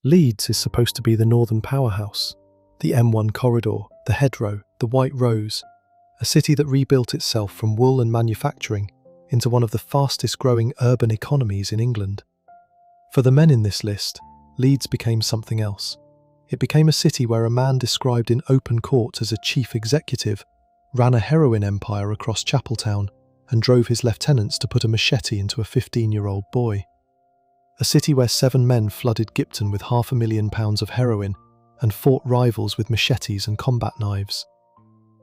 Leeds is supposed to be the northern powerhouse, the M1 corridor, the Hedgerow, the White Rose, a city that rebuilt itself from wool and manufacturing into one of the fastest growing urban economies in England. For the men in this list, Leeds became something else. It became a city where a man described in open court as a chief executive ran a heroin empire across Chapeltown and drove his lieutenants to put a machete into a 15-year-old boy. A city where 7 men flooded Gipton with £500,000 of heroin and fought rivals with machetes and combat knives.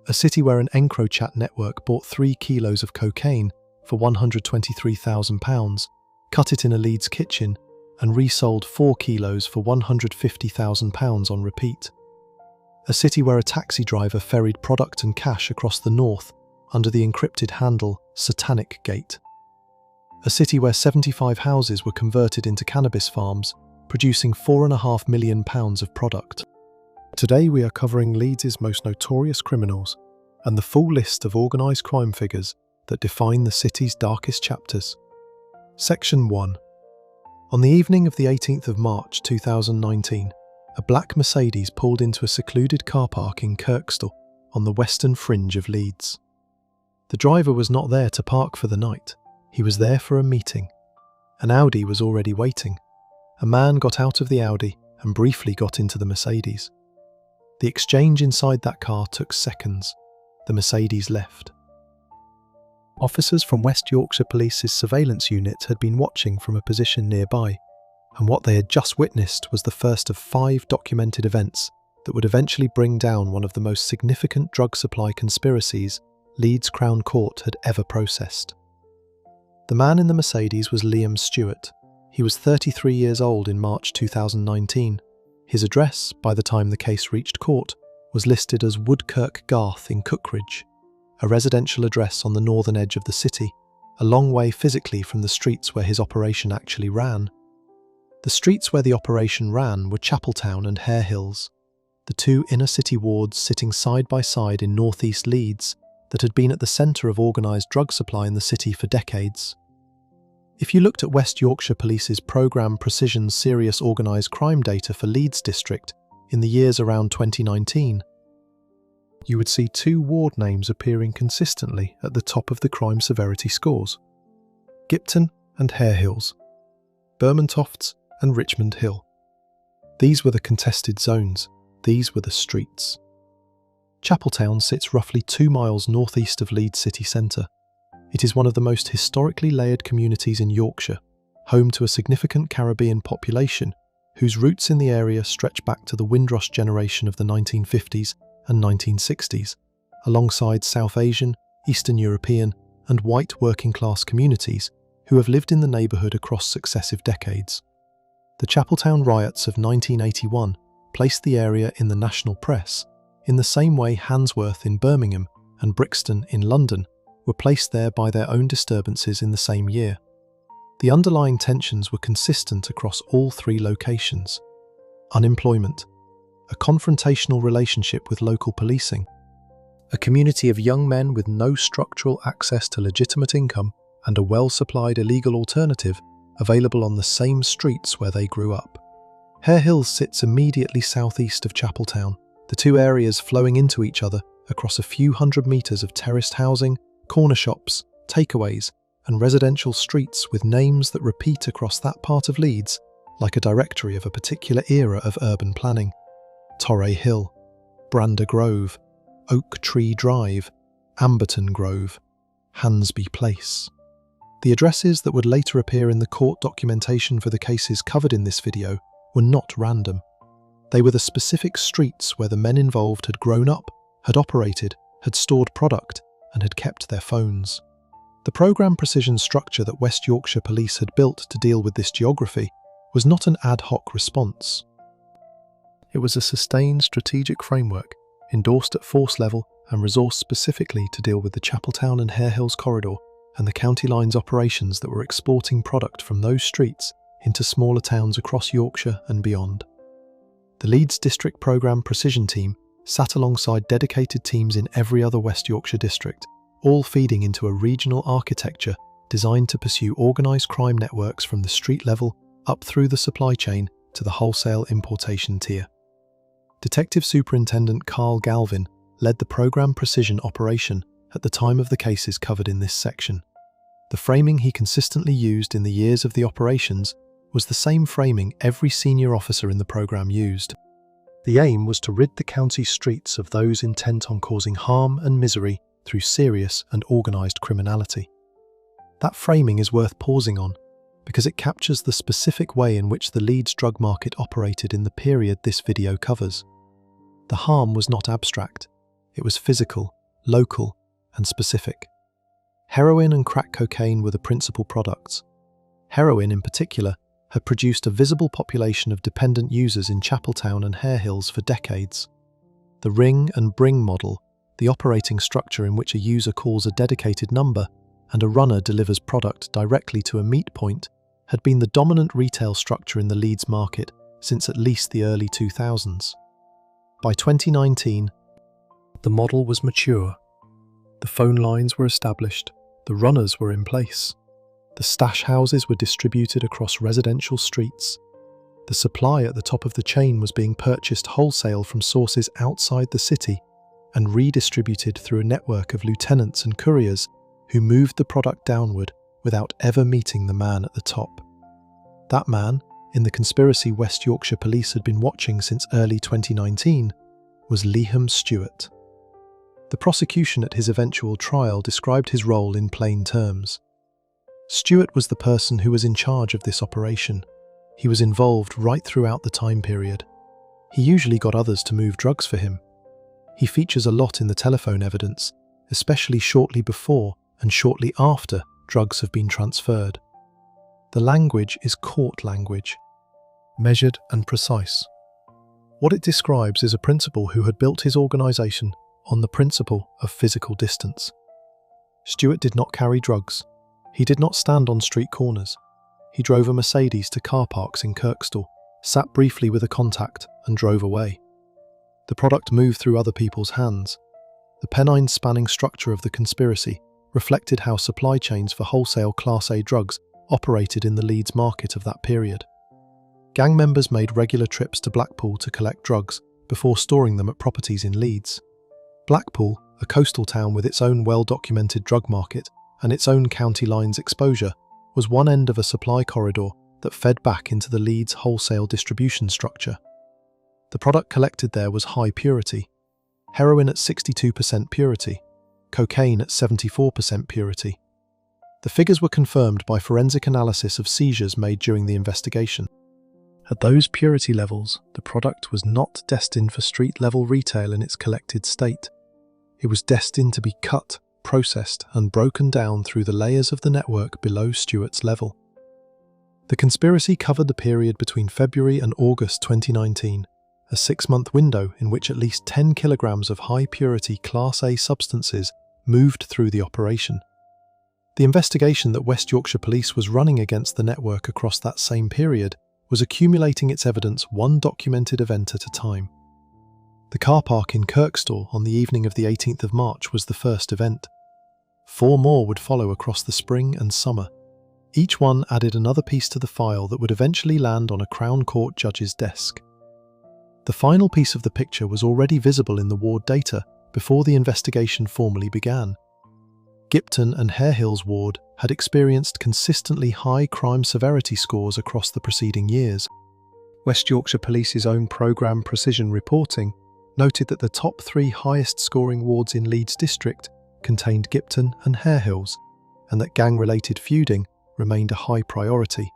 A city where an EncroChat network bought 3 kilos of cocaine for £123,000, cut it in a Leeds kitchen, and resold 4 kilos for £150,000 on repeat. A city where a taxi driver ferried product and cash across the north under the encrypted handle Satanic Gate. A city where 75 houses were converted into cannabis farms, producing £4.5 million of product. Today we are covering Leeds' most notorious criminals and the full list of organised crime figures that define the city's darkest chapters. Section 1. On the evening of the 18th of March 2019, a black Mercedes pulled into a secluded car park in Kirkstall on the western fringe of Leeds. The driver was not there to park for the night. He was there for a meeting. An Audi was already waiting. A man got out of the Audi and briefly got into the Mercedes. The exchange inside that car took seconds. The Mercedes left. Officers from West Yorkshire Police's surveillance unit had been watching from a position nearby, and what they had just witnessed was the first of 5 documented events that would eventually bring down one of the most significant drug supply conspiracies Leeds Crown Court had ever processed. The man in the Mercedes was Liam Stewart. He was 33 years old in March 2019. His address, by the time the case reached court, was listed as Woodkirk Garth in Cookridge, a residential address on the northern edge of the city, a long way physically from the streets where his operation actually ran. The streets where the operation ran were Chapeltown and Hare Hills, the 2 inner-city wards sitting side by side in northeast Leeds that had been at the centre of organised drug supply in the city for decades. If you looked at West Yorkshire Police's Programme Precision Serious Organised Crime data for Leeds District in the years around 2019, you would see 2 ward names appearing consistently at the top of the crime severity scores: Gipton and Hare Hills, Bermontofts and Richmond Hill. These were the contested zones. These were the streets. Chapeltown sits roughly 2 miles northeast of Leeds city centre. It is one of the most historically layered communities in Yorkshire, home to a significant Caribbean population whose roots in the area stretch back to the Windrush generation of the 1950s and 1960s, alongside South Asian, Eastern European and white working-class communities who have lived in the neighbourhood across successive decades. The Chapeltown riots of 1981 placed the area in the national press, in the same way Handsworth in Birmingham and Brixton in London were placed there by their own disturbances in the same year. The underlying tensions were consistent across all 3 locations: unemployment, a confrontational relationship with local policing, a community of young men with no structural access to legitimate income, and a well-supplied illegal alternative available on the same streets where they grew up. Hare Hills sits immediately southeast of Chapeltown, the 2 areas flowing into each other across a few hundred metres of terraced housing, corner shops, takeaways, and residential streets with names that repeat across that part of Leeds like a directory of a particular era of urban planning: Torray Hill, Brander Grove, Oak Tree Drive, Amberton Grove, Hansby Place. The addresses that would later appear in the court documentation for the cases covered in this video were not random. They were the specific streets where the men involved had grown up, had operated, had stored product, and had kept their phones. The Programme Precision structure that West Yorkshire Police had built to deal with this geography was not an ad hoc response. It was a sustained strategic framework, endorsed at force level and resourced specifically to deal with the Chapeltown and Hare Hills corridor and the county lines operations that were exporting product from those streets into smaller towns across Yorkshire and beyond. The Leeds District Programme Precision team sat alongside dedicated teams in every other West Yorkshire district, all feeding into a regional architecture designed to pursue organised crime networks from the street level up through the supply chain to the wholesale importation tier. Detective Superintendent Carl Galvin led the program precision operation at the time of the cases covered in this section. The framing he consistently used in the years of the operations was the same framing every senior officer in the program used. The aim was to rid the county streets of those intent on causing harm and misery through serious and organised criminality. That framing is worth pausing on, because it captures the specific way in which the Leeds drug market operated in the period this video covers. The harm was not abstract, it was physical, local, and specific. Heroin and crack cocaine were the principal products. Heroin, in particular, had produced a visible population of dependent users in Chapeltown and Hare Hills for decades. The ring and bring model, the operating structure in which a user calls a dedicated number and a runner delivers product directly to a meet point, had been the dominant retail structure in the Leeds market since at least the early 2000s. By 2019, the model was mature. The phone lines were established, the runners were in place. The stash houses were distributed across residential streets. The supply at the top of the chain was being purchased wholesale from sources outside the city and redistributed through a network of lieutenants and couriers who moved the product downward without ever meeting the man at the top. That man, in the conspiracy West Yorkshire Police had been watching since early 2019, was Leeds Stewart. The prosecution at his eventual trial described his role in plain terms. Stewart was the person who was in charge of this operation. He was involved right throughout the time period. He usually got others to move drugs for him. He features a lot in the telephone evidence, especially shortly before and shortly after drugs have been transferred. The language is court language, measured and precise. What it describes is a principal who had built his organisation on the principle of physical distance. Stewart did not carry drugs. He did not stand on street corners. He drove a Mercedes to car parks in Kirkstall, sat briefly with a contact and drove away. The product moved through other people's hands. The Pennine-spanning structure of the conspiracy reflected how supply chains for wholesale Class A drugs operated in the Leeds market of that period. Gang members made regular trips to Blackpool to collect drugs before storing them at properties in Leeds. Blackpool, a coastal town with its own well-documented drug market and its own county lines exposure, was one end of a supply corridor that fed back into the Leeds wholesale distribution structure. The product collected there was high purity, heroin at 62% purity, cocaine at 74% purity. The figures were confirmed by forensic analysis of seizures made during the investigation. At those purity levels, the product was not destined for street-level retail in its collected state. It was destined to be cut, processed, and broken down through the layers of the network below Stewart's level. The conspiracy covered the period between February and August 2019, a 6-month window in which at least 10 kilograms of high-purity Class A substances moved through the operation. The investigation that West Yorkshire Police was running against the network across that same period was accumulating its evidence one documented event at a time. The car park in Kirkstall on the evening of the 18th of March was the first event. 4 more would follow across the spring and summer. Each one added another piece to the file that would eventually land on a Crown Court judge's desk. The final piece of the picture was already visible in the ward data before the investigation formally began. Gipton and Hare Hills ward had experienced consistently high crime severity scores across the preceding years. West Yorkshire Police's own programme Precision Reporting noted that the top 3 highest scoring wards in Leeds District contained Gipton and Hare Hills, and that gang-related feuding remained a high priority,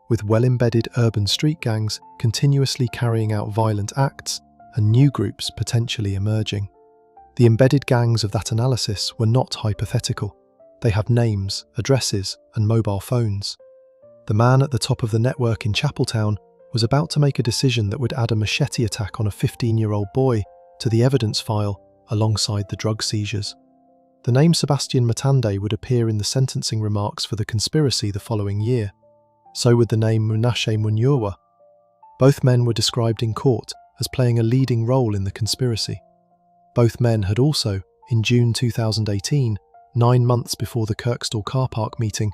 with well-embedded urban street gangs continuously carrying out violent acts and new groups potentially emerging. The embedded gangs of that analysis were not hypothetical. They have names, addresses, and mobile phones. The man at the top of the network in Chapeltown was about to make a decision that would add a machete attack on a 15-year-old boy to the evidence file alongside the drug seizures. The name Sebastian Matande would appear in the sentencing remarks for the conspiracy the following year. So would the name Munashe Munyurwa. Both men were described in court as playing a leading role in the conspiracy. Both men had also, in June 2018, 9 months before the Kirkstall car park meeting,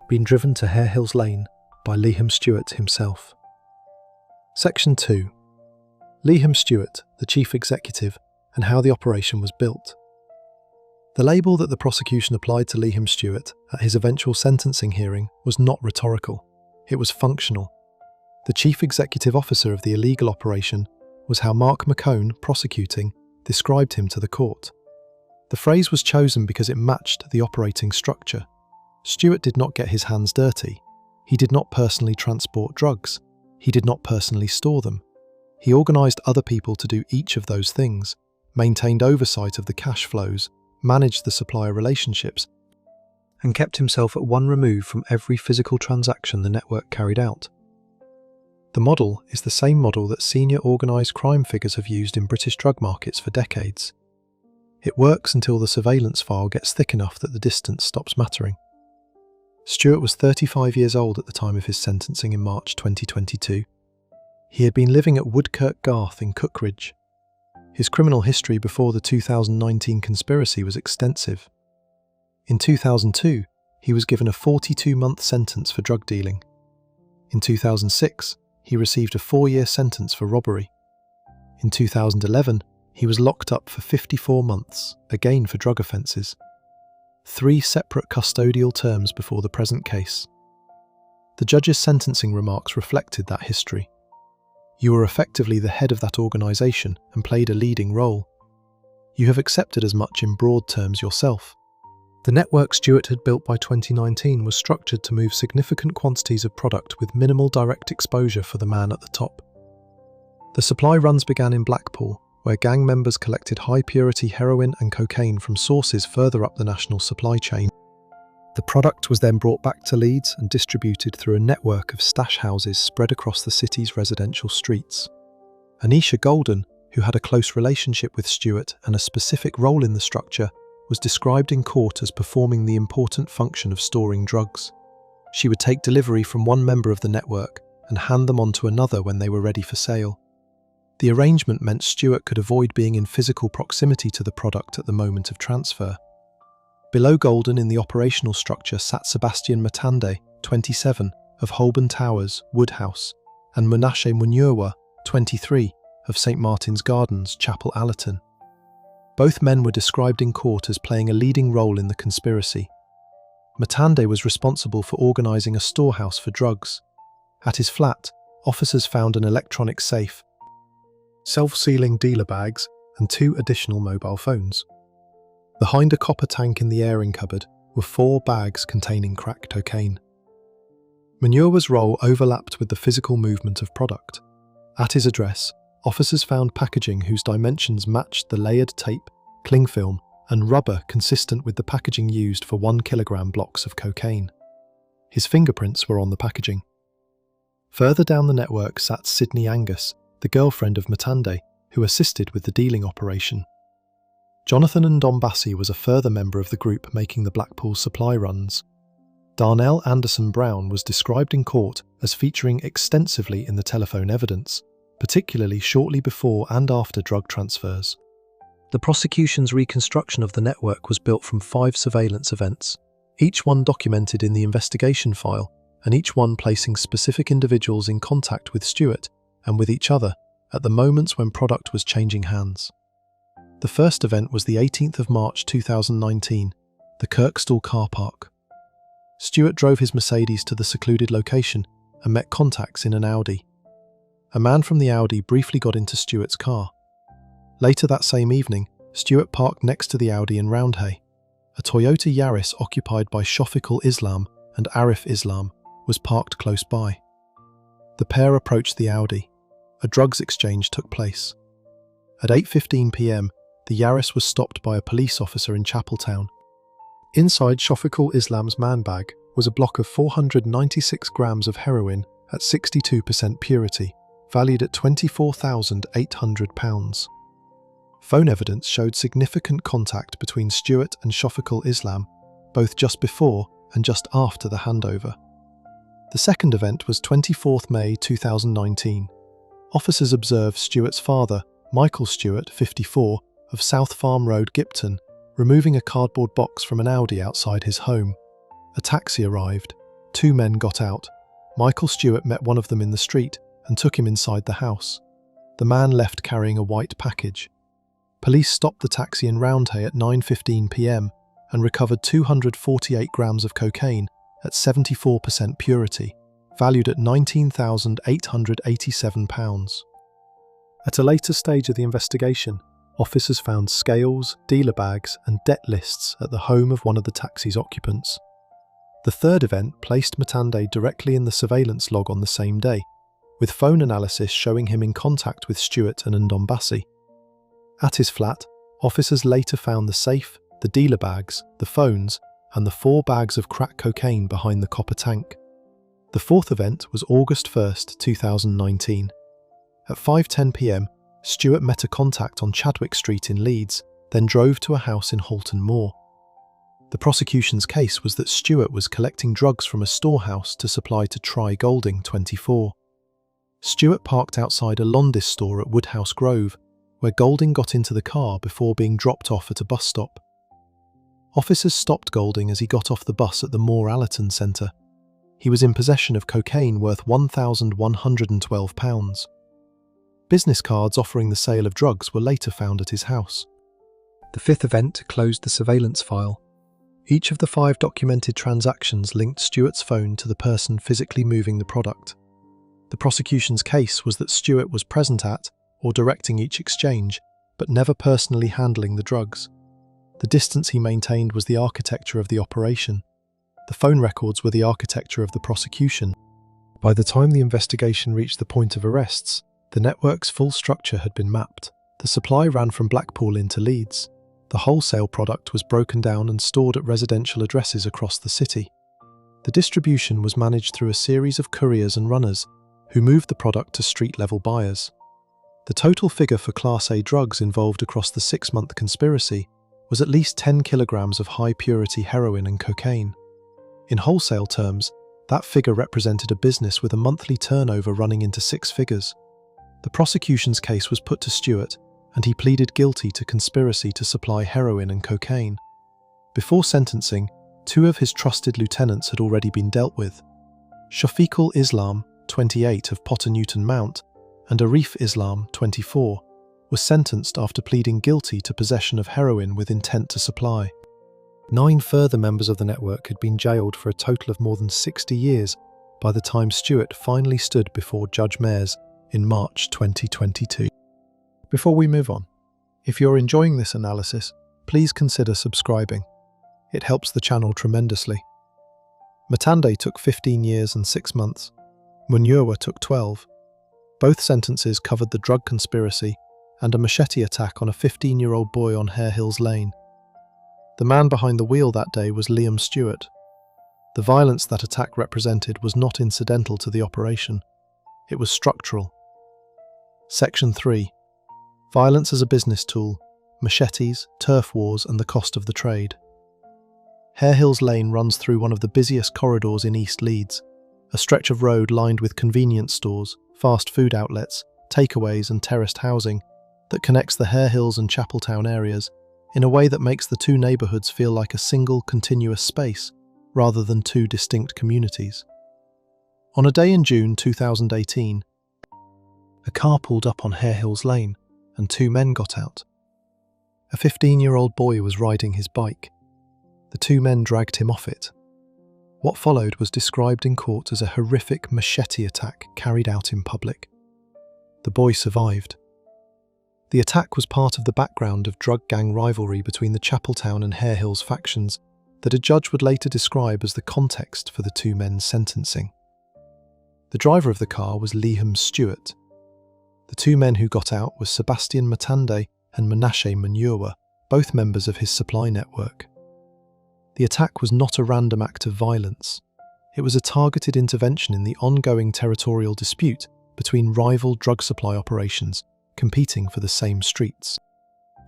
been driven to Hare Hills Lane by Leeds Stewart himself. Section 2. Leaham Stewart, the Chief Executive, and how the operation was built. The label that the prosecution applied to Leaham Stewart at his eventual sentencing hearing was not rhetorical, it was functional. The Chief Executive Officer of the illegal operation was how Mark McCone, prosecuting, described him to the court. The phrase was chosen because it matched the operating structure. Stewart did not get his hands dirty. He did not personally transport drugs. He did not personally store them. He organised other people to do each of those things, maintained oversight of the cash flows, managed the supplier relationships, and kept himself at one remove from every physical transaction the network carried out. The model is the same model that senior organised crime figures have used in British drug markets for decades. It works until the surveillance file gets thick enough that the distance stops mattering. Stewart was 35 years old at the time of his sentencing in March 2022. He had been living at Woodkirk Garth in Cookridge. His criminal history before the 2019 conspiracy was extensive. In 2002, he was given a 42-month sentence for drug dealing. In 2006, he received a 4-year sentence for robbery. In 2011, he was locked up for 54 months, again for drug offences. 3 separate custodial terms before the present case. The judge's sentencing remarks reflected that history. You were effectively the head of that organisation and played a leading role. You have accepted as much in broad terms yourself. The network Stewart had built by 2019 was structured to move significant quantities of product with minimal direct exposure for the man at the top. The supply runs began in Blackpool, where gang members collected high-purity heroin and cocaine from sources further up the national supply chain. The product was then brought back to Leeds and distributed through a network of stash houses spread across the city's residential streets. Anisha Golden, who had a close relationship with Stewart and a specific role in the structure, was described in court as performing the important function of storing drugs. She would take delivery from one member of the network and hand them on to another when they were ready for sale. The arrangement meant Stewart could avoid being in physical proximity to the product at the moment of transfer. Below Golden in the operational structure sat Sebastian Matande, 27, of Holborn Towers, Woodhouse, and Munashe Munyurwa, 23, of St Martin's Gardens, Chapel Allerton. Both men were described in court as playing a leading role in the conspiracy. Matande was responsible for organising a storehouse for drugs. At his flat, officers found an electronic safe, self-sealing dealer bags, and 2 additional mobile phones. Behind a copper tank in the airing cupboard were 4 bags containing crack cocaine. Munyurwa's role overlapped with the physical movement of product. At his address, officers found packaging whose dimensions matched the layered tape, cling film, and rubber consistent with the packaging used for 1 kilogram blocks of cocaine. His fingerprints were on the packaging. Further down the network sat Sydney Angus, the girlfriend of Matande, who assisted with the dealing operation. Jonathan Ndombasi was a further member of the group making the Blackpool supply runs. Darnell Anderson Brown was described in court as featuring extensively in the telephone evidence, particularly shortly before and after drug transfers. The prosecution's reconstruction of the network was built from 5 surveillance events, each one documented in the investigation file, and each one placing specific individuals in contact with Stewart and with each other at the moments when product was changing hands. The first event was the 18th of March 2019, the Kirkstall car park. Stewart drove his Mercedes to the secluded location and met contacts in an Audi. A man from the Audi briefly got into Stewart's car. Later that same evening, Stewart parked next to the Audi in Roundhay. A Toyota Yaris occupied by Shafiqul Islam and Arif Islam was parked close by. The pair approached the Audi. A drugs exchange took place. At 8:15 p.m, the Yaris was stopped by a police officer in Chapeltown. Inside Shafiqul Islam's man bag was a block of 496 grams of heroin at 62% purity, valued at £24,800. Phone evidence showed significant contact between Stewart and Shafiqul Islam, both just before and just after the handover. The second event was 24th May 2019. Officers observed Stewart's father, Michael Stewart, 54, of South Farm Road, Gipton, removing a cardboard box from an Audi outside his home. A taxi arrived. 2 men got out. Michael Stewart met one of them in the street and took him inside the house. The man left carrying a white package. Police stopped the taxi in Roundhay at 9:15 p.m. and recovered 248 grams of cocaine at 74% purity, valued at £19,887. At a later stage of the investigation, officers found scales, dealer bags and debt lists at the home of one of the taxi's occupants. The third event placed Matande directly in the surveillance log on the same day, with phone analysis showing him in contact with Stewart and Ndombasi. At his flat, officers later found the safe, the dealer bags, the phones, and the 4 bags of crack cocaine behind the copper tank. The fourth event was August 1st, 2019. At 5:10 p.m, Stewart met a contact on Chadwick Street in Leeds, then drove to a house in Halton Moor. The prosecution's case was that Stewart was collecting drugs from a storehouse to supply to Try Golding 24. Stewart parked outside a Londis store at Woodhouse Grove, where Golding got into the car before being dropped off at a bus stop. Officers stopped Golding as he got off the bus at the Moor Allerton Centre. He was in possession of cocaine worth £1,112. Business cards offering the sale of drugs were later found at his house. The fifth event closed the surveillance file. Each of the 5 documented transactions linked Stewart's phone to the person physically moving the product. The prosecution's case was that Stewart was present at or directing each exchange, but never personally handling the drugs. The distance he maintained was the architecture of the operation. The phone records were the architecture of the prosecution. By the time the investigation reached the point of arrests, the network's full structure had been mapped. The supply ran from Blackpool into Leeds. The wholesale product was broken down and stored at residential addresses across the city. The distribution was managed through a series of couriers and runners who moved the product to street-level buyers. The total figure for Class A drugs involved across the 6-month conspiracy was at least 10 kilograms of high-purity heroin and cocaine. In wholesale terms, that figure represented a business with a monthly turnover running into 6 figures. The prosecution's case was put to Stewart, and he pleaded guilty to conspiracy to supply heroin and cocaine. Before sentencing, 2 of his trusted lieutenants had already been dealt with. Shafiqul Islam, 28, of Potter Newton Mount, and Arif Islam, 24, was sentenced after pleading guilty to possession of heroin with intent to supply. 9 further members of the network had been jailed for a total of more than 60 years by the time Stewart finally stood before Judge Mayers in March 2022. Before we move on, if you're enjoying this analysis, please consider subscribing. It helps the channel tremendously. Matande took 15 years and 6 months. Munyewa took 12. Both sentences covered the drug conspiracy and a machete attack on a 15-year-old boy on Hare Hills Lane. The man behind the wheel that day was Liam Stewart. The violence that attack represented was not incidental to the operation. It was structural. Section 3. Violence as a business tool, machetes, turf wars and the cost of the trade. Hare Hills Lane runs through one of the busiest corridors in East Leeds, a stretch of road lined with convenience stores, fast food outlets, takeaways and terraced housing that connects the Hare Hills and Chapeltown areas in a way that makes the 2 neighbourhoods feel like a single continuous space rather than 2 distinct communities. On a day in June 2018, a car pulled up on Hare Hills Lane and 2 men got out. A 15-year-old boy was riding his bike. The 2 men dragged him off it. What followed was described in court as a horrific machete attack carried out in public. The boy survived. The attack was part of the background of drug gang rivalry between the Chapeltown and Hare Hills factions that a judge would later describe as the context for the 2 men's sentencing. The driver of the car was Liam Stewart. The 2 men who got out were Sebastian Matande and Menashe Munyewa, both members of his supply network. The attack was not a random act of violence. It was a targeted intervention in the ongoing territorial dispute between rival drug supply operations competing for the same streets.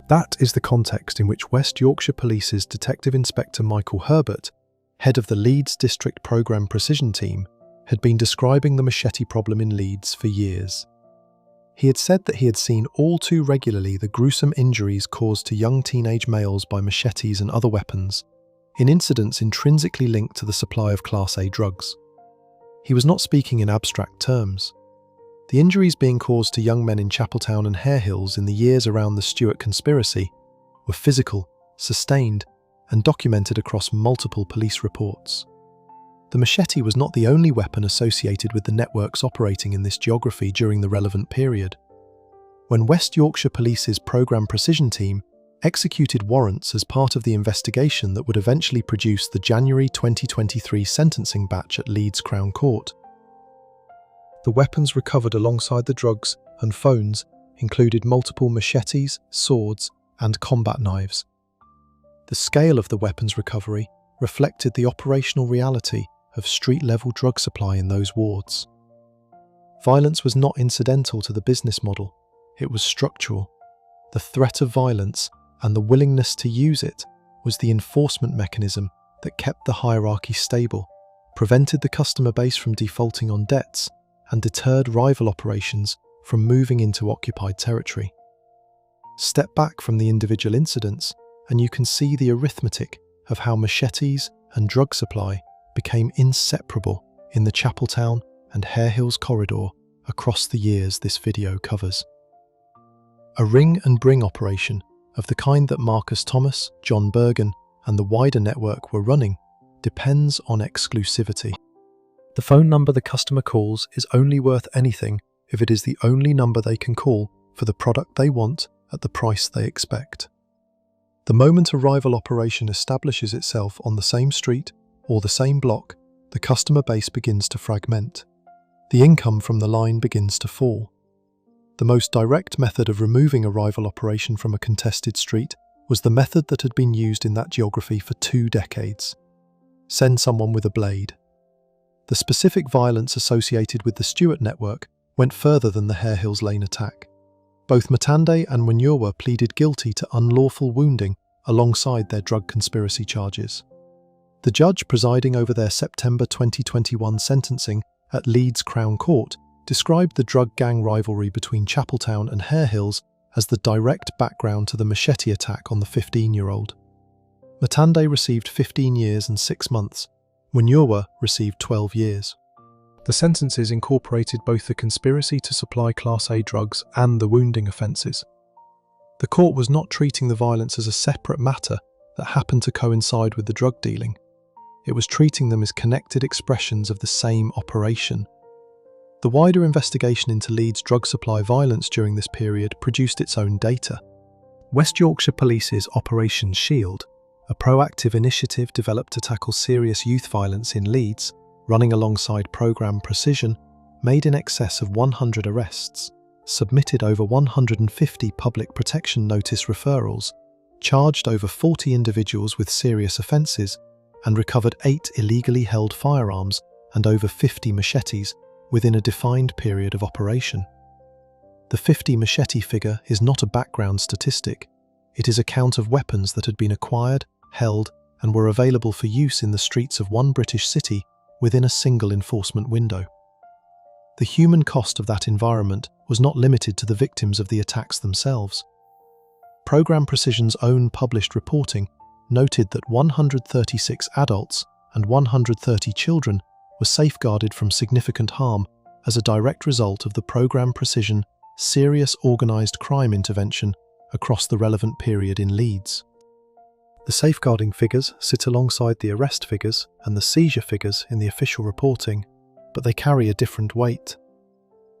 That is the context in which West Yorkshire Police's Detective Inspector Michael Herbert, head of the Leeds District Programme Precision Team, had been describing the machete problem in Leeds for years. He had said that he had seen all too regularly the gruesome injuries caused to young teenage males by machetes and other weapons, in incidents intrinsically linked to the supply of Class A drugs. He was not speaking in abstract terms. The injuries being caused to young men in Chapeltown and Hare Hills in the years around the Stewart conspiracy were physical, sustained, and documented across multiple police reports. The machete was not the only weapon associated with the networks operating in this geography during the relevant period. When West Yorkshire Police's Programme Precision team executed warrants as part of the investigation that would eventually produce the January 2023 sentencing batch at Leeds Crown Court, the weapons recovered alongside the drugs and phones included multiple machetes, swords, and combat knives. The scale of the weapons recovery reflected the operational reality of street-level drug supply in those wards. Violence was not incidental to the business model, it was structural. The threat of violence and the willingness to use it was the enforcement mechanism that kept the hierarchy stable, prevented the customer base from defaulting on debts, and deterred rival operations from moving into occupied territory. Step back from the individual incidents and you can see the arithmetic of how machetes and drug supply became inseparable in the Chapeltown and Hare Hills corridor across the years this video covers. A ring and bring operation of the kind that Marcus Thomas, John Bergen, and the wider network were running depends on exclusivity. The phone number the customer calls is only worth anything if it is the only number they can call for the product they want at the price they expect. The moment a rival operation establishes itself on the same street or the same block, the customer base begins to fragment. The income from the line begins to fall. The most direct method of removing a rival operation from a contested street was the method that had been used in that geography for 2 decades. Send someone with a blade. The specific violence associated with the Stewart network went further than the Hare Hills Lane attack. Both Matande and Munyorwa pleaded guilty to unlawful wounding alongside their drug conspiracy charges. The judge presiding over their September 2021 sentencing at Leeds Crown Court described the drug gang rivalry between Chapeltown and Hare Hills as the direct background to the machete attack on the 15-year-old. Matande received 15 years and 6 months. Munyorwa received 12 years. The sentences incorporated both the conspiracy to supply Class A drugs and the wounding offences. The court was not treating the violence as a separate matter that happened to coincide with the drug dealing. It was treating them as connected expressions of the same operation. The wider investigation into Leeds' drug supply violence during this period produced its own data. West Yorkshire Police's Operation Shield, a proactive initiative developed to tackle serious youth violence in Leeds, running alongside Programme Precision, made in excess of 100 arrests, submitted over 150 public protection notice referrals, charged over 40 individuals with serious offences, and recovered 8 illegally held firearms and over 50 machetes within a defined period of operation. The 50 machete figure is not a background statistic. It is a count of weapons that had been acquired, held, and were available for use in the streets of one British city within a single enforcement window. The human cost of that environment was not limited to the victims of the attacks themselves. Programme Precision's own published reporting noted that 136 adults and 130 children were safeguarded from significant harm as a direct result of the Programme Precision serious organised crime intervention across the relevant period in Leeds. The safeguarding figures sit alongside the arrest figures and the seizure figures in the official reporting, but they carry a different weight.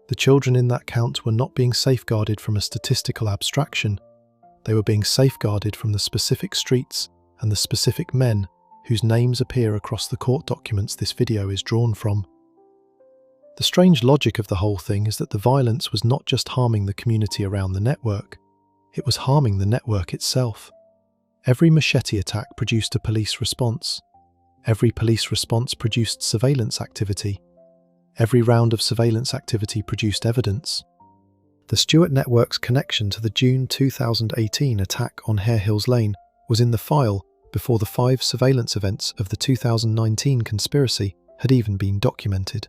The children in that count were not being safeguarded from a statistical abstraction. They were being safeguarded from the specific streets and the specific men whose names appear across the court documents this video is drawn from. The strange logic of the whole thing is that the violence was not just harming the community around the network, it was harming the network itself. Every machete attack produced a police response. Every police response produced surveillance activity. Every round of surveillance activity produced evidence. The Stewart network's connection to the June 2018 attack on Hare Hills Lane was in the file before the 5 surveillance events of the 2019 conspiracy had even been documented.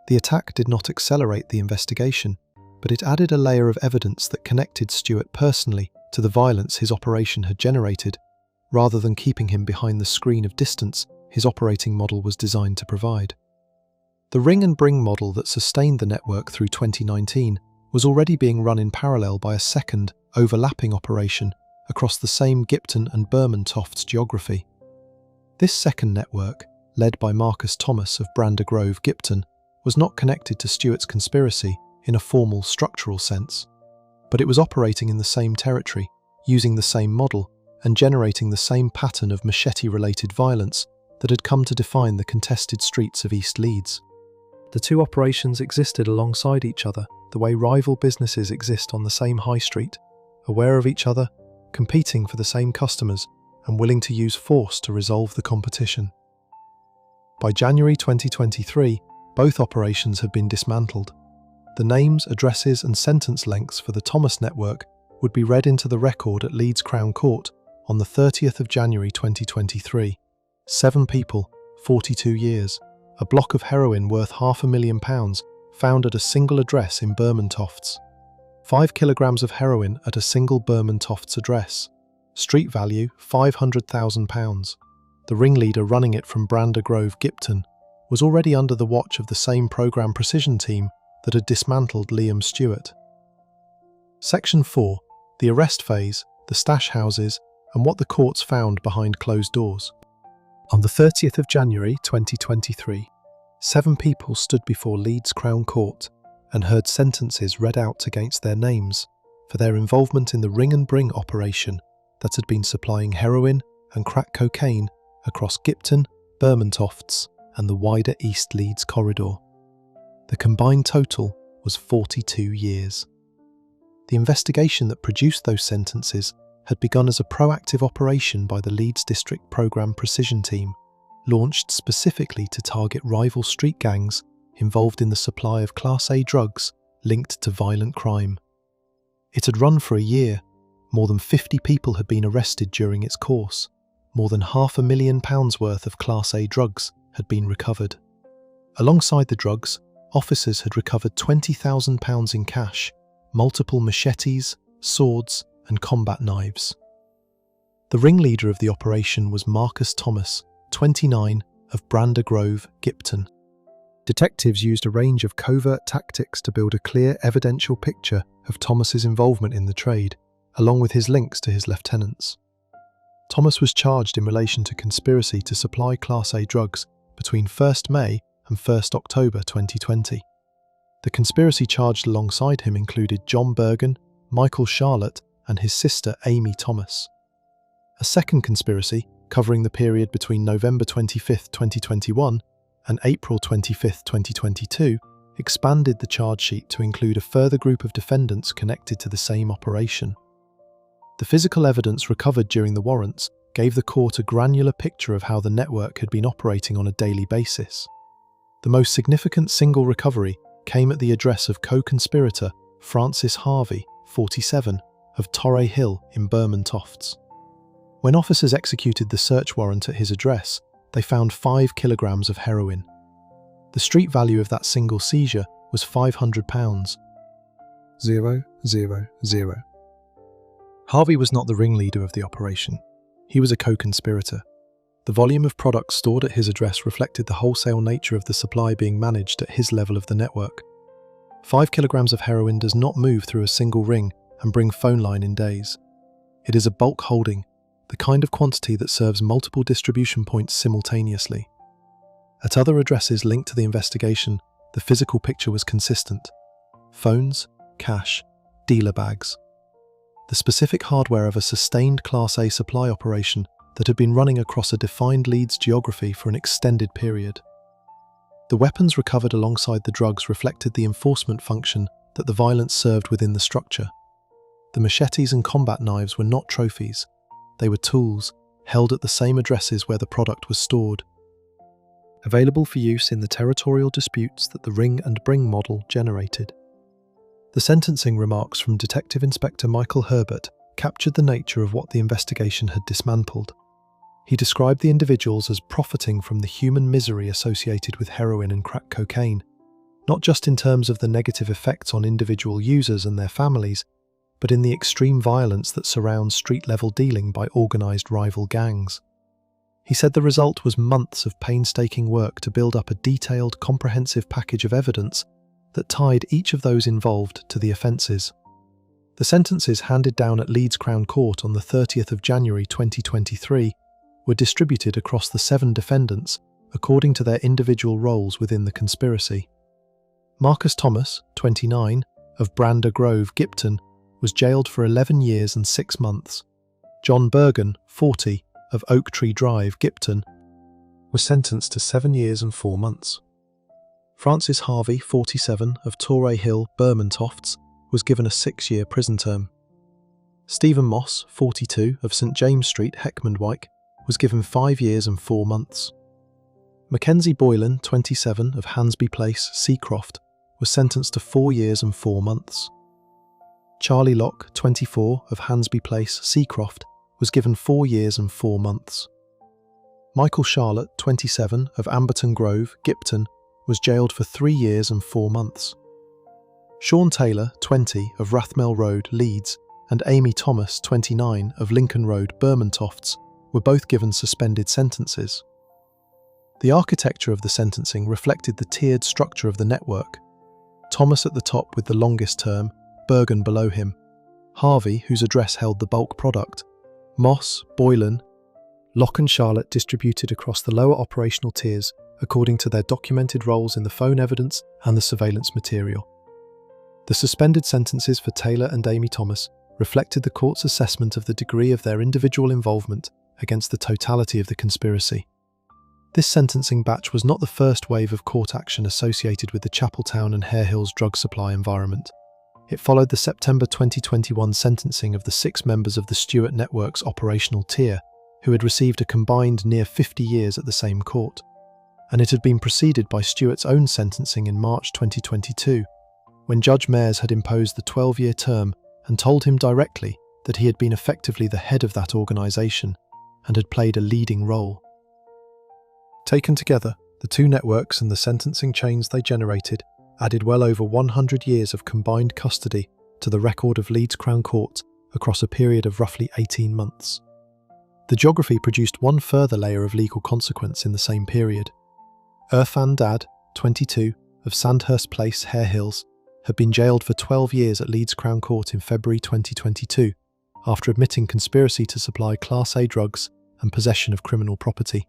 The attack did not accelerate the investigation, but it added a layer of evidence that connected Stewart personally to the violence his operation had generated, rather than keeping him behind the screen of distance his operating model was designed to provide. The ring and bring model that sustained the network through 2019 was already being run in parallel by a second, overlapping operation across the same Gipton and Bermontofts geography. This second network, led by Marcus Thomas of Brander Grove, Gipton, was not connected to Stuart's conspiracy in a formal structural sense, but it was operating in the same territory, using the same model, and generating the same pattern of machete-related violence that had come to define the contested streets of East Leeds. The two operations existed alongside each other, the way rival businesses exist on the same high street, aware of each other, competing for the same customers, and willing to use force to resolve the competition. By January 2023, both operations had been dismantled. The names, addresses and sentence lengths for the Thomas network would be read into the record at Leeds Crown Court on the 30th of January 2023. 7 people, 42 years, a block of heroin worth £500,000 found at a single address in Bermontofts. 5 kilograms of heroin at a single Bermontofts address. Street value £500,000. The ringleader running it from Brander Grove, Gipton, was already under the watch of the same programme precision team that had dismantled Liam Stewart. Section 4. The arrest phase, the stash houses, and what the courts found behind closed doors. On the 30th of January 2023, 7 people stood before Leeds Crown Court and heard sentences read out against their names for their involvement in the ring and bring operation that had been supplying heroin and crack cocaine across Gipton, Bermontofts, and the wider East Leeds corridor. The combined total was 42 years. The investigation that produced those sentences had begun as a proactive operation by the Leeds District Programme Precision Team, launched specifically to target rival street gangs involved in the supply of Class A drugs linked to violent crime. It had run for a year. More than 50 people had been arrested during its course. More than £500,000 worth of Class A drugs had been recovered. Alongside the drugs, officers had recovered £20,000 in cash, multiple machetes, swords, and combat knives. The ringleader of the operation was Marcus Thomas, 29, of Brander Grove, Gipton. Detectives used a range of covert tactics to build a clear, evidential picture of Thomas's involvement in the trade, along with his links to his lieutenants. Thomas was charged in relation to conspiracy to supply Class A drugs between 1st May and 1st October 2020. The conspiracy charged alongside him included John Bergen, Michael Charlotte, and his sister Amy Thomas. A second conspiracy, covering the period between November 25, 2021 and April 25, 2022, expanded the charge sheet to include a further group of defendants connected to the same operation. The physical evidence recovered during the warrants gave the court a granular picture of how the network had been operating on a daily basis. The most significant single recovery came at the address of co-conspirator Francis Harvey, 47, of Torrey Hill in Bermontofts. When officers executed the search warrant at his address, they found 5 kilograms of heroin. The street value of that single seizure was £500. 000. Harvey was not the ringleader of the operation. He was a co-conspirator. The volume of products stored at his address reflected the wholesale nature of the supply being managed at his level of the network. 5 kilograms of heroin does not move through a single ring and bring phone line in days. It is a bulk holding, the kind of quantity that serves multiple distribution points simultaneously. At other addresses linked to the investigation, the physical picture was consistent. Phones, cash, dealer bags. The specific hardware of a sustained Class A supply operation that had been running across a defined Leeds geography for an extended period. The weapons recovered alongside the drugs reflected the enforcement function that the violence served within the structure. The machetes and combat knives were not trophies. They were tools, held at the same addresses where the product was stored. Available for use in the territorial disputes that the ring and bring model generated. The sentencing remarks from Detective Inspector Michael Herbert captured the nature of what the investigation had dismantled. He described the individuals as profiting from the human misery associated with heroin and crack cocaine, not just in terms of the negative effects on individual users and their families, but in the extreme violence that surrounds street-level dealing by organised rival gangs. He said the result was months of painstaking work to build up a detailed, comprehensive package of evidence that tied each of those involved to the offences. The sentences handed down at Leeds Crown Court on the 30th of January 2023 were distributed across the 7 defendants according to their individual roles within the conspiracy. Marcus Thomas, 29, of Brander Grove, Gipton, was jailed for 11 years and 6 months. John Bergen, 40, of Oak Tree Drive, Gipton, was sentenced to 7 years and 4 months. Francis Harvey, 47, of Torrey Hill, Bermontofts, was given a 6-year prison term. Stephen Moss, 42, of St James Street, Heckmondwike, was given 5 years and 4 months. Mackenzie Boylan, 27, of Hansby Place, Seacroft, was sentenced to 4 years and 4 months. Charlie Locke, 24, of Hansby Place, Seacroft, was given 4 years and 4 months. Michael Charlotte, 27, of Amberton Grove, Gipton, was jailed for 3 years and 4 months. Sean Taylor, 20, of Rathmell Road, Leeds, and Amy Thomas, 29, of Lincoln Road, Bermontofts, were both given suspended sentences. The architecture of the sentencing reflected the tiered structure of the network. Thomas at the top with the longest term, Bergen below him, Harvey, whose address held the bulk product, Moss, Boylan, Locke and Charlotte distributed across the lower operational tiers according to their documented roles in the phone evidence and the surveillance material. The suspended sentences for Taylor and Amy Thomas reflected the court's assessment of the degree of their individual involvement against the totality of the conspiracy. This sentencing batch was not the first wave of court action associated with the Chapeltown and Hare Hills drug supply environment. It followed the September 2021 sentencing of the 6 members of the Stewart Network's operational tier, who had received a combined near 50 years at the same court. And it had been preceded by Stewart's own sentencing in March 2022, when Judge Mayers had imposed the 12-year term and told him directly that he had been effectively the head of that organisation and had played a leading role. Taken together, the 2 networks and the sentencing chains they generated added well over 100 years of combined custody to the record of Leeds Crown Court across a period of roughly 18 months. The geography produced one further layer of legal consequence in the same period. Irfan Dad, 22, of Sandhurst Place, Hare Hills, had been jailed for 12 years at Leeds Crown Court in February 2022 after admitting conspiracy to supply Class A drugs and possession of criminal property.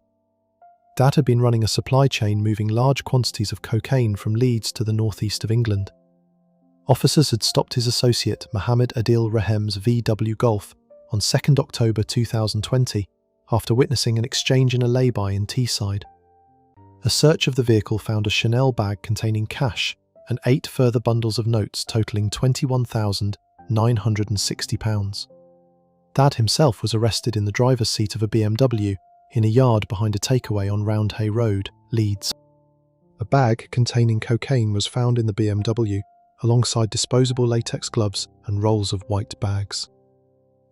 Dad had been running a supply chain moving large quantities of cocaine from Leeds to the northeast of England. Officers had stopped his associate Mohammed Adil Rahem's VW Golf on 2 October 2020 after witnessing an exchange in a lay-by in Teesside. A search of the vehicle found a Chanel bag containing cash and 8 further bundles of notes totalling £21,960. Dad himself was arrested in the driver's seat of a BMW in a yard behind a takeaway on Roundhay Road, Leeds. A bag containing cocaine was found in the BMW, alongside disposable latex gloves and rolls of white bags.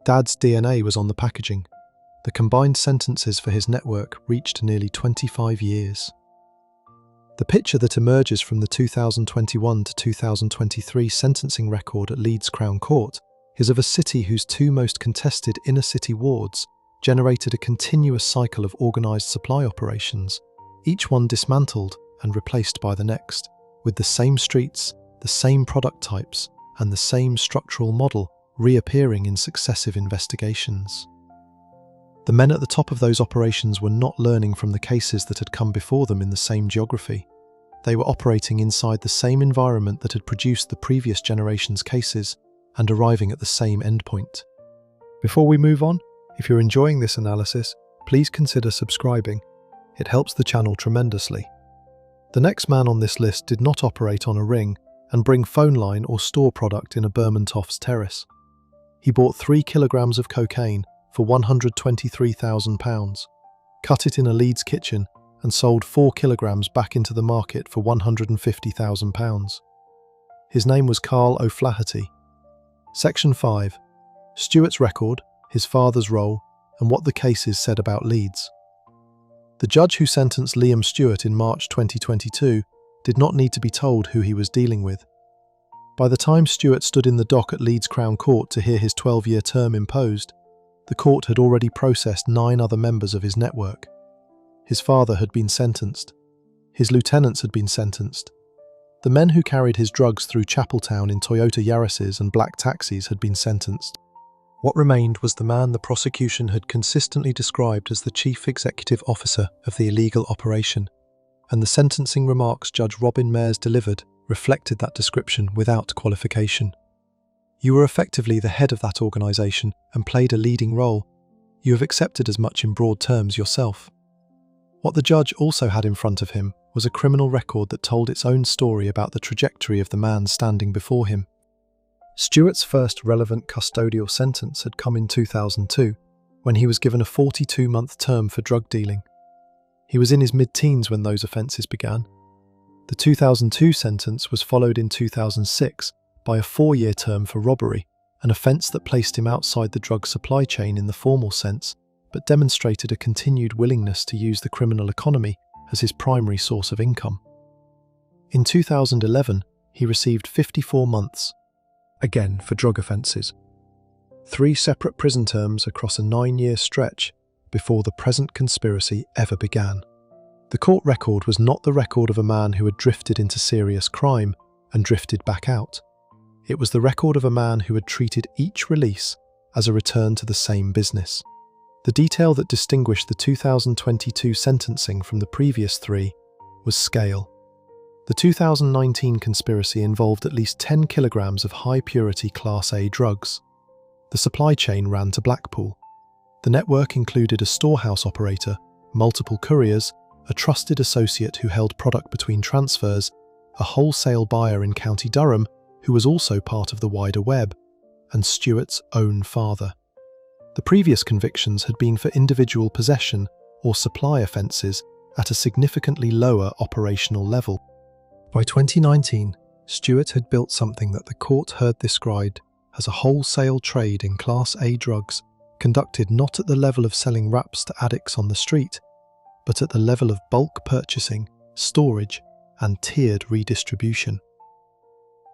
Dad's DNA was on the packaging. The combined sentences for his network reached nearly 25 years. The picture that emerges from the 2021 to 2023 sentencing record at Leeds Crown Court is of a city whose 2 most contested inner-city wards generated a continuous cycle of organised supply operations, each one dismantled and replaced by the next, with the same streets, the same product types, and the same structural model reappearing in successive investigations. The men at the top of those operations were not learning from the cases that had come before them in the same geography. They were operating inside the same environment that had produced the previous generation's cases and arriving at the same endpoint. Before we move on, if you're enjoying this analysis, please consider subscribing. It helps the channel tremendously. The next man on this list did not operate on a ring and bring phone line or store product in a Bermontofts terrace. He bought 3 kilograms of cocaine for £123,000, cut it in a Leeds kitchen and sold 4 kilograms back into the market for £150,000. His name was Carl O'Flaherty. Section 5. Stewart's record, his father's role, and what the cases said about Leeds. The judge who sentenced Liam Stewart in March 2022 did not need to be told who he was dealing with. By the time Stewart stood in the dock at Leeds Crown Court to hear his 12-year term imposed, the court had already processed 9 other members of his network. His father had been sentenced. His lieutenants had been sentenced. The men who carried his drugs through Chapeltown in Toyota Yaris's and black taxis had been sentenced. What remained was the man the prosecution had consistently described as the chief executive officer of the illegal operation, and the sentencing remarks Judge Robin Mayers delivered reflected that description without qualification. You were effectively the head of that organisation and played a leading role. You have accepted as much in broad terms yourself. What the judge also had in front of him was a criminal record that told its own story about the trajectory of the man standing before him. Stewart's first relevant custodial sentence had come in 2002, when he was given a 42-month term for drug dealing. He was in his mid-teens when those offences began. The 2002 sentence was followed in 2006 by a 4-year term for robbery, an offence that placed him outside the drug supply chain in the formal sense, but demonstrated a continued willingness to use the criminal economy as his primary source of income. In 2011, he received 54 months, again for drug offences. 3 separate prison terms across a 9-year stretch before the present conspiracy ever began. The court record was not the record of a man who had drifted into serious crime and drifted back out. It was the record of a man who had treated each release as a return to the same business. The detail that distinguished the 2022 sentencing from the previous 3 was scale. The 2019 conspiracy involved at least 10 kilograms of high-purity Class A drugs. The supply chain ran to Blackpool. The network included a storehouse operator, multiple couriers, a trusted associate who held product between transfers, a wholesale buyer in County Durham who was also part of the wider web, and Stewart's own father. The previous convictions had been for individual possession or supply offences at a significantly lower operational level. By 2019, Stewart had built something that the court heard described as a wholesale trade in Class A drugs, conducted not at the level of selling wraps to addicts on the street, but at the level of bulk purchasing, storage, and tiered redistribution.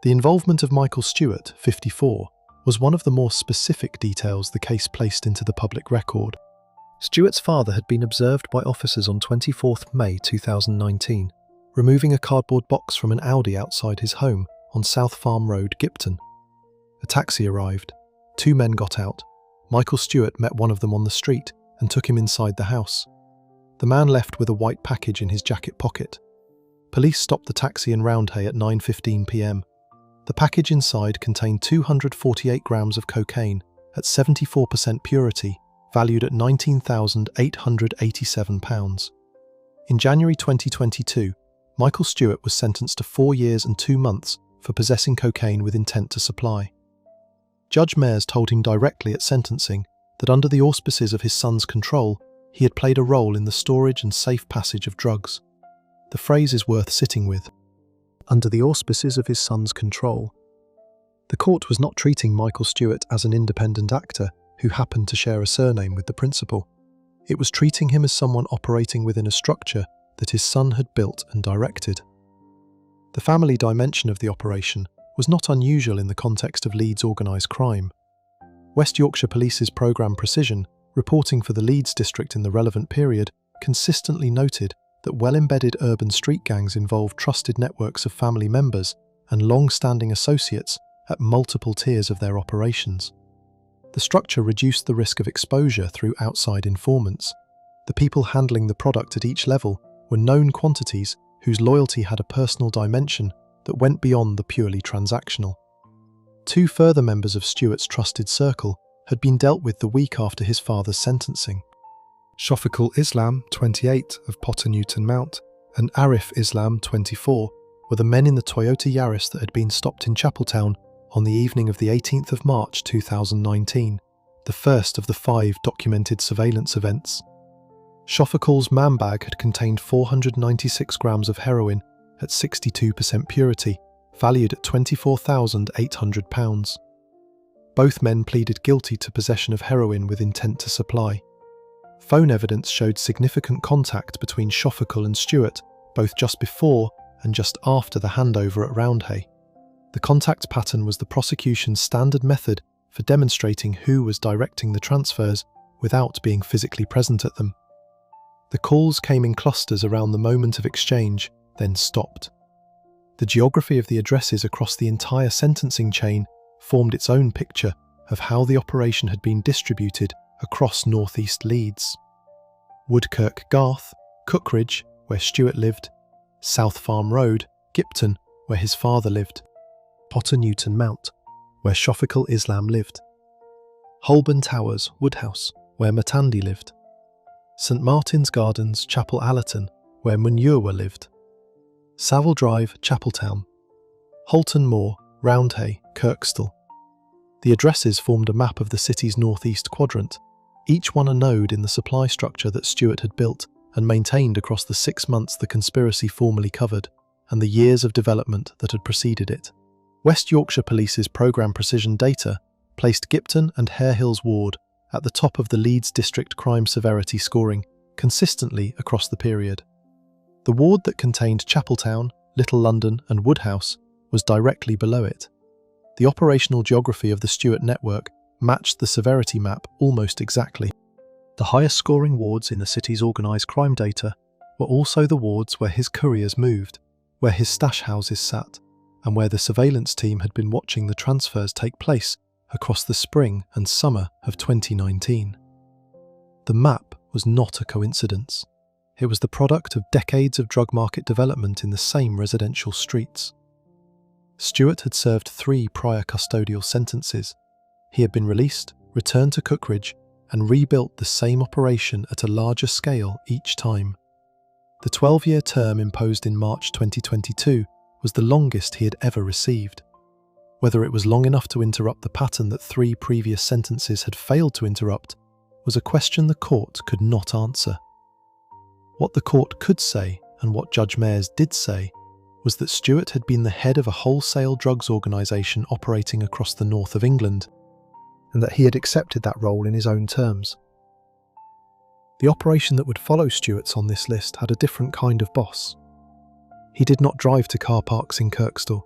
The involvement of Michael Stewart, 54, was one of the more specific details the case placed into the public record. Stewart's father had been observed by officers on 24th May 2019, removing a cardboard box from an Audi outside his home on South Farm Road, Gipton. A taxi arrived. 2 men got out. Michael Stewart met one of them on the street and took him inside the house. The man left with a white package in his jacket pocket. Police stopped the taxi in Roundhay at 9:15 p.m. The package inside contained 248 grams of cocaine at 74% purity, valued at £19,887. In January 2022, Michael Stewart was sentenced to 4 years and 2 months for possessing cocaine with intent to supply. Judge Mayers told him directly at sentencing that under the auspices of his son's control, he had played a role in the storage and safe passage of drugs. The phrase is worth sitting with. Under the auspices of his son's control. The court was not treating Michael Stewart as an independent actor who happened to share a surname with the principal. It was treating him as someone operating within a structure that his son had built and directed. The family dimension of the operation was not unusual in the context of Leeds organised crime. West Yorkshire Police's Programme Precision, reporting for the Leeds district in the relevant period, consistently noted that well-embedded urban street gangs involve trusted networks of family members and long-standing associates at multiple tiers of their operations. The structure reduced the risk of exposure through outside informants. The people handling the product at each level were known quantities whose loyalty had a personal dimension that went beyond the purely transactional. 2 further members of Stewart's trusted circle had been dealt with the week after his father's sentencing. Shafiqul Islam, 28, of Potter Newton Mount, and Arif Islam, 24, were the men in the Toyota Yaris that had been stopped in Chapeltown on the evening of the 18th of March 2019, the first of the 5 documented surveillance events. Shafiqul's man bag had contained 496 grams of heroin at 62% purity, valued at £24,800. Both men pleaded guilty to possession of heroin with intent to supply. Phone evidence showed significant contact between Shafiqul and Stewart, both just before and just after the handover at Roundhay. The contact pattern was the prosecution's standard method for demonstrating who was directing the transfers without being physically present at them. The calls came in clusters around the moment of exchange, then stopped. The geography of the addresses across the entire sentencing chain formed its own picture of how the operation had been distributed across northeast Leeds. Woodkirk Garth, Cookridge, where Stewart lived, South Farm Road, Gipton, where his father lived, Potter Newton Mount, where Shofikul Islam lived, Holborn Towers, Woodhouse, where Matandi lived, St Martin's Gardens, Chapel Allerton, where Munurwa lived, Savile Drive, Chapeltown, Holton Moor, Roundhay, Kirkstall. The addresses formed a map of the city's northeast quadrant, each one a node in the supply structure that Stewart had built and maintained across the 6 months the conspiracy formally covered, and the years of development that had preceded it. West Yorkshire Police's Programme Precision data placed Gipton and Hare Hills Ward at the top of the Leeds District crime severity scoring consistently across the period. The ward that contained Chapeltown, Little London and Woodhouse was directly below it. The operational geography of the Stewart network matched the severity map almost exactly. The highest scoring wards in the city's organised crime data were also the wards where his couriers moved, where his stash houses sat, and where the surveillance team had been watching the transfers take place across the spring and summer of 2019. The map was not a coincidence. It was the product of decades of drug market development in the same residential streets. Stewart had served 3 prior custodial sentences. He had been released, returned to Cookridge, and rebuilt the same operation at a larger scale each time. The 12-year term imposed in March 2022 was the longest he had ever received. Whether it was long enough to interrupt the pattern that 3 previous sentences had failed to interrupt was a question the court could not answer. What the court could say, and what Judge Mayers did say, was that Stewart had been the head of a wholesale drugs organisation operating across the north of England, and that he had accepted that role in his own terms. The operation that would follow Stewart's on this list had a different kind of boss. He did not drive to car parks in Kirkstall.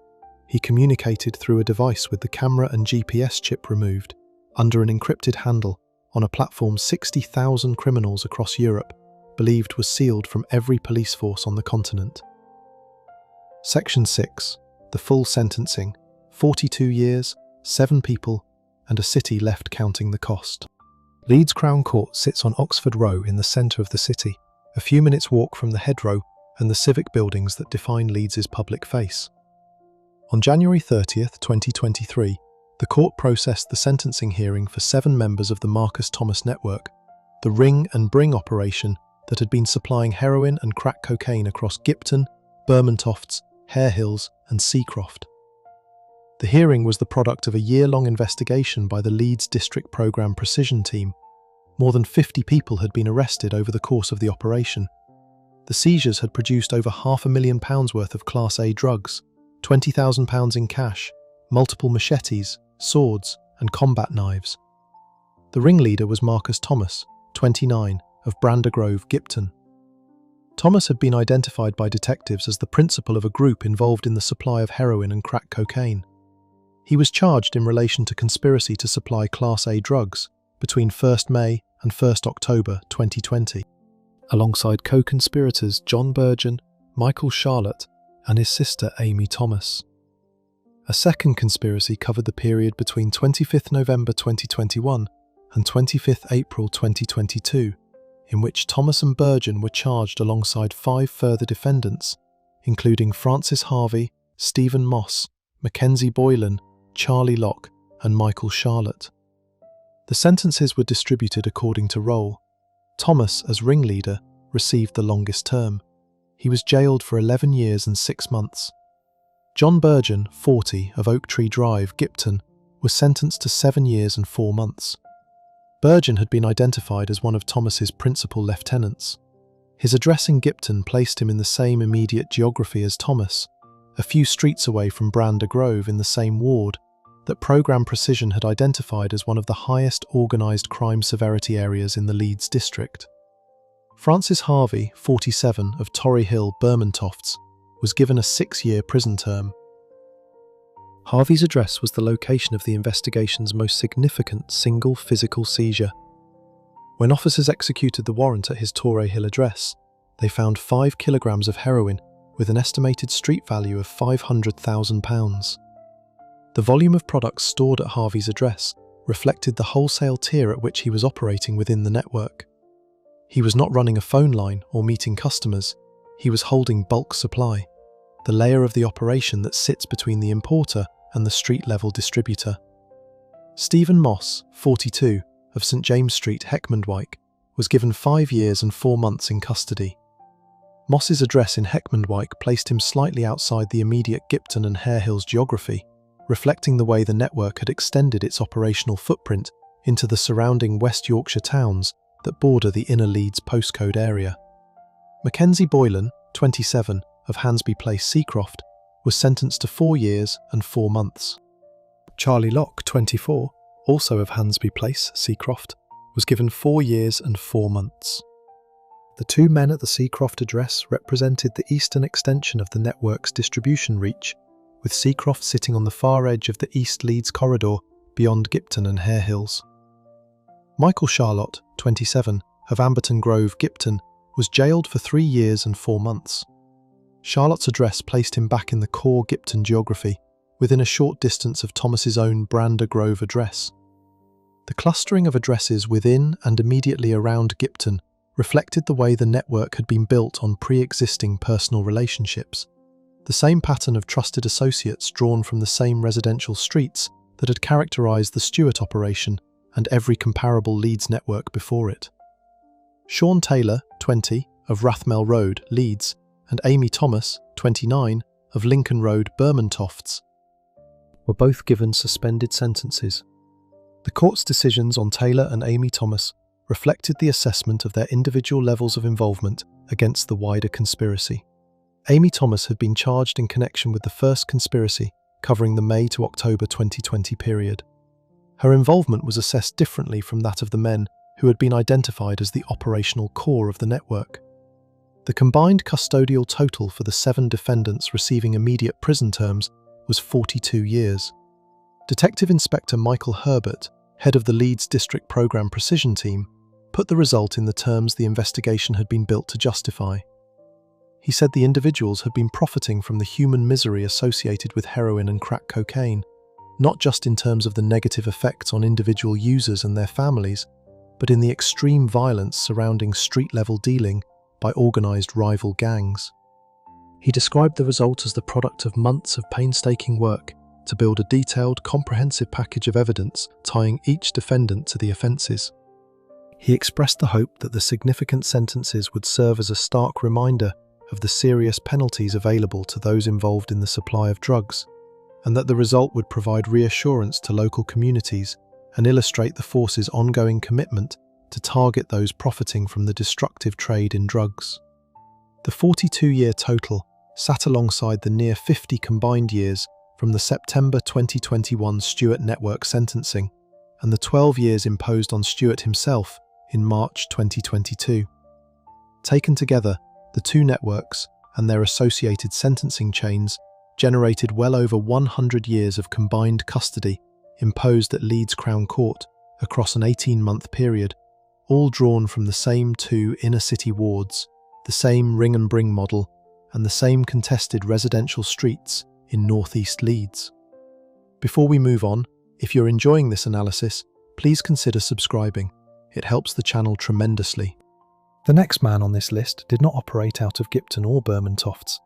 He communicated through a device with the camera and GPS chip removed, under an encrypted handle, on a platform 60,000 criminals across Europe believed was sealed from every police force on the continent. Section 6. The full sentencing. 42 years, 7 people, and a city left counting the cost. Leeds Crown Court sits on Oxford Row in the centre of the city, a few minutes' walk from the Head Row and the civic buildings that define Leeds's public face. On January 30th, 2023, the court processed the sentencing hearing for 7 members of the Marcus Thomas network, the ring and bring operation that had been supplying heroin and crack cocaine across Gipton, Bermontofts, Hare Hills and Seacroft. The hearing was the product of a year-long investigation by the Leeds District Programme Precision team. More than 50 people had been arrested over the course of the operation. The seizures had produced over £500,000 worth of Class A drugs, £20,000 in cash, multiple machetes, swords and combat knives. The ringleader was Marcus Thomas, 29, of Brandergrove, Gipton. Thomas had been identified by detectives as the principal of a group involved in the supply of heroin and crack cocaine. He was charged in relation to conspiracy to supply Class A drugs between 1st May and 1st October 2020, alongside co-conspirators John Burgeon, Michael Charlotte, and his sister Amy Thomas. A second conspiracy covered the period between 25th November 2021 and 25th April 2022, in which Thomas and Burgeon were charged alongside 5 further defendants, including Francis Harvey, Stephen Moss, Mackenzie Boylan, Charlie Locke, and Michael Charlotte. The sentences were distributed according to role. Thomas, as ringleader, received the longest term. He was jailed for 11 years and 6 months. John Burgeon, 40, of Oak Tree Drive, Gipton, was sentenced to 7 years and 4 months. Burgeon had been identified as one of Thomas's principal lieutenants. His address in Gipton placed him in the same immediate geography as Thomas, a few streets away from Brandergrove in the same ward that Programme Precision had identified as one of the highest organised crime severity areas in the Leeds district. Francis Harvey, 47, of Torry Hill, Bermontofts, was given a 6-year prison term. Harvey's address was the location of the investigation's most significant single physical seizure. When officers executed the warrant at his Torrey Hill address, they found 5 kilograms of heroin with an estimated street value of £500,000. The volume of products stored at Harvey's address reflected the wholesale tier at which he was operating within the network. He was not running a phone line or meeting customers, he was holding bulk supply, the layer of the operation that sits between the importer and the street-level distributor. Stephen Moss, 42, of St James Street, Heckmondwike, was given 5 years and 4 months in custody. Moss's address in Heckmondwike placed him slightly outside the immediate Gipton and Hare Hills geography, reflecting the way the network had extended its operational footprint into the surrounding West Yorkshire towns that border the inner Leeds postcode area. Mackenzie Boylan, 27, of Hansby Place, Seacroft, was sentenced to 4 years and 4 months. Charlie Locke, 24, also of Hansby Place, Seacroft, was given 4 years and 4 months. The two men at the Seacroft address represented the eastern extension of the network's distribution reach, with Seacroft sitting on the far edge of the East Leeds corridor beyond Gipton and Hare Hills. Michael Charlotte, 27, of Amberton Grove, Gipton, was jailed for 3 years and 4 months. Charlotte's address placed him back in the core Gipton geography, within a short distance of Thomas's own Brander Grove address. The clustering of addresses within and immediately around Gipton reflected the way the network had been built on pre-existing personal relationships, the same pattern of trusted associates drawn from the same residential streets that had characterised the Stewart operation and every comparable Leeds network before it. Sean Taylor, 20, of Rathmell Road, Leeds, and Amy Thomas, 29, of Lincoln Road, Bermontofts, were both given suspended sentences. The court's decisions on Taylor and Amy Thomas reflected the assessment of their individual levels of involvement against the wider conspiracy. Amy Thomas had been charged in connection with the first conspiracy, covering the May to October 2020 period. Her involvement was assessed differently from that of the men who had been identified as the operational core of the network. The combined custodial total for the 7 defendants receiving immediate prison terms was 42 years. Detective Inspector Michael Herbert, head of the Leeds District Programme Precision Team, put the result in the terms the investigation had been built to justify. He said the individuals had been profiting from the human misery associated with heroin and crack cocaine, not just in terms of the negative effects on individual users and their families, but in the extreme violence surrounding street-level dealing by organised rival gangs. He described the result as the product of months of painstaking work to build a detailed, comprehensive package of evidence tying each defendant to the offences. He expressed the hope that the significant sentences would serve as a stark reminder of the serious penalties available to those involved in the supply of drugs, and that the result would provide reassurance to local communities and illustrate the force's ongoing commitment to target those profiting from the destructive trade in drugs. The 42-year total sat alongside the near 50 combined years from the September 2021 Stewart Network sentencing and the 12 years imposed on Stewart himself in March 2022. Taken together, the two networks and their associated sentencing chains generated well over 100 years of combined custody imposed at Leeds Crown Court across an 18-month period, all drawn from the same 2 inner-city wards, the same ring and bring model, and the same contested residential streets in northeast Leeds. Before we move on, if you're enjoying this analysis, please consider subscribing. It helps the channel tremendously. The next man on this list did not operate out of Gipton or Bermontofts.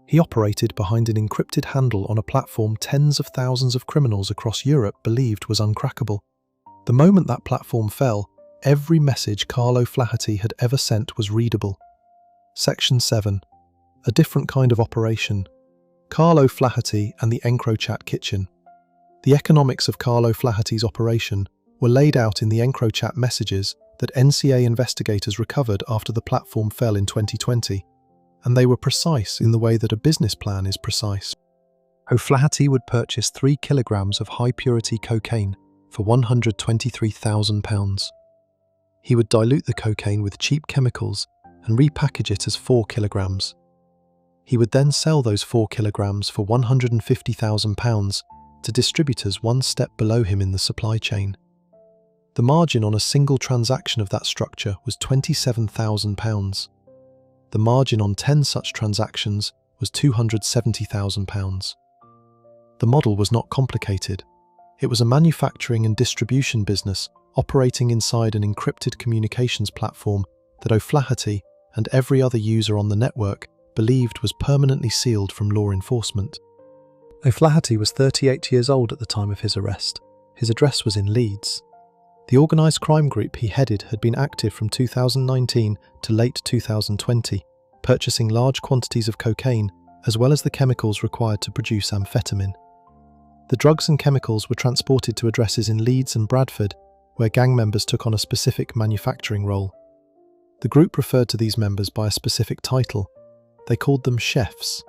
He operated behind an encrypted handle on a platform tens of thousands of criminals across Europe believed was uncrackable. The moment that platform fell, every message Carl O'Flaherty had ever sent was readable. Section 7. A different kind of operation. Carl O'Flaherty and the EncroChat kitchen. The economics of Carl O'Flaherty's operation were laid out in the EncroChat messages that NCA investigators recovered after the platform fell in 2020, and they were precise in the way that a business plan is precise. O'Flaherty would purchase 3 kilograms of high-purity cocaine for £123,000. He would dilute the cocaine with cheap chemicals and repackage it as 4 kilograms. He would then sell those 4 kilograms for £150,000 to distributors one step below him in the supply chain. The margin on a single transaction of that structure was £27,000. The margin on 10 such transactions was £270,000. The model was not complicated. It was a manufacturing and distribution business operating inside an encrypted communications platform that O'Flaherty and every other user on the network believed was permanently sealed from law enforcement. O'Flaherty was 38 years old at the time of his arrest. His address was in Leeds. The organised crime group he headed had been active from 2019 to late 2020, purchasing large quantities of cocaine as well as the chemicals required to produce amphetamine. The drugs and chemicals were transported to addresses in Leeds and Bradford, where gang members took on a specific manufacturing role. The group referred to these members by a specific title. They called them chefs.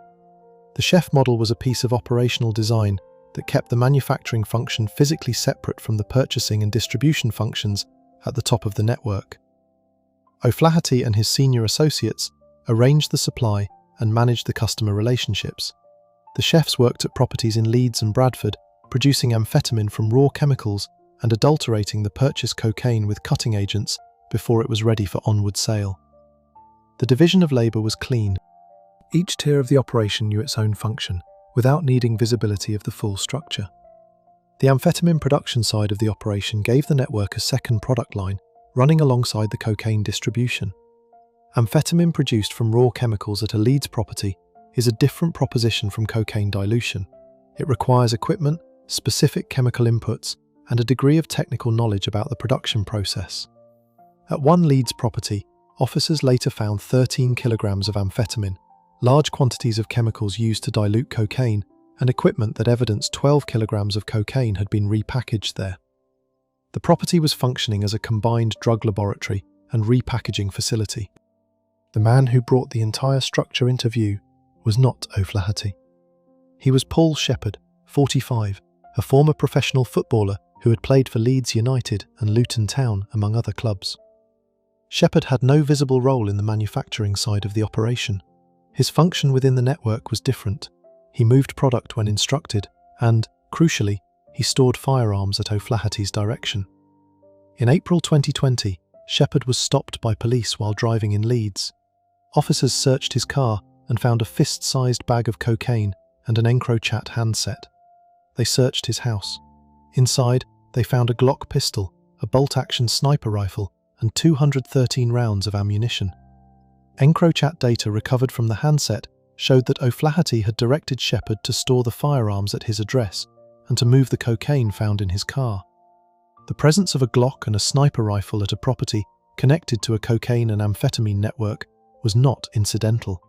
The chef model was a piece of operational design that kept the manufacturing function physically separate from the purchasing and distribution functions at the top of the network. O'Flaherty and his senior associates arranged the supply and managed the customer relationships. The chefs worked at properties in Leeds and Bradford, producing amphetamine from raw chemicals and adulterating the purchased cocaine with cutting agents before it was ready for onward sale. The division of labour was clean. Each tier of the operation knew its own function, without needing visibility of the full structure. The amphetamine production side of the operation gave the network a second product line, running alongside the cocaine distribution. Amphetamine produced from raw chemicals at a Leeds property is a different proposition from cocaine dilution. It requires equipment, specific chemical inputs, and a degree of technical knowledge about the production process. At one Leeds property, officers later found 13 kilograms of amphetamine, large quantities of chemicals used to dilute cocaine, and equipment that evidenced 12 kilograms of cocaine had been repackaged there. The property was functioning as a combined drug laboratory and repackaging facility. The man who brought the entire structure into view was not O'Flaherty. He was Paul Shepherd, 45, a former professional footballer who had played for Leeds United and Luton Town, among other clubs. Shepherd had no visible role in the manufacturing side of the operation. His function within the network was different. He moved product when instructed and, crucially, he stored firearms at O'Flaherty's direction. In April 2020, Shepherd was stopped by police while driving in Leeds. Officers searched his car and found a fist-sized bag of cocaine and an EncroChat handset. They searched his house. Inside, they found a Glock pistol, a bolt-action sniper rifle, and 213 rounds of ammunition. EncroChat data recovered from the handset showed that O'Flaherty had directed Shepherd to store the firearms at his address and to move the cocaine found in his car. The presence of a Glock and a sniper rifle at a property connected to a cocaine and amphetamine network was not incidental.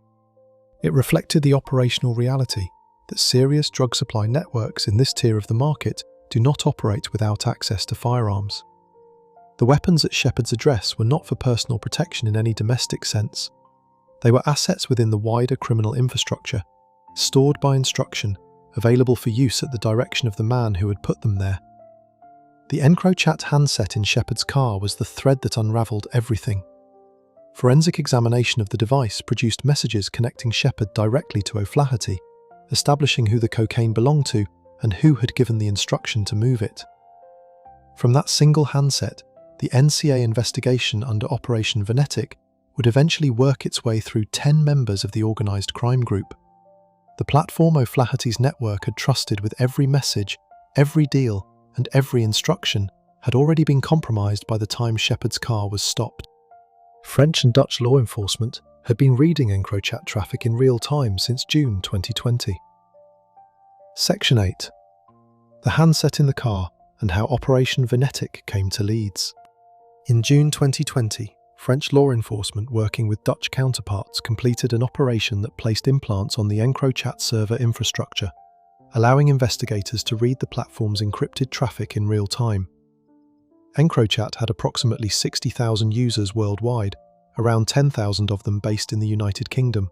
It reflected the operational reality that serious drug supply networks in this tier of the market do not operate without access to firearms. The weapons at Shepherd's address were not for personal protection in any domestic sense. They were assets within the wider criminal infrastructure, stored by instruction, available for use at the direction of the man who had put them there. The EncroChat handset in Shepherd's car was the thread that unravelled everything. Forensic examination of the device produced messages connecting Shepherd directly to O'Flaherty, establishing who the cocaine belonged to and who had given the instruction to move it. From that single handset, the NCA investigation under Operation Venetic would eventually work its way through 10 members of the organised crime group. The platform O'Flaherty's network had trusted with every message, every deal, and every instruction had already been compromised by the time Shepherd's car was stopped. French and Dutch law enforcement had been reading EncroChat traffic in real time since June 2020. Section 8. The handset in the car and how Operation Venetic came to Leeds. In June 2020, French law enforcement working with Dutch counterparts completed an operation that placed implants on the EncroChat server infrastructure, allowing investigators to read the platform's encrypted traffic in real time. EncroChat had approximately 60,000 users worldwide, around 10,000 of them based in the United Kingdom.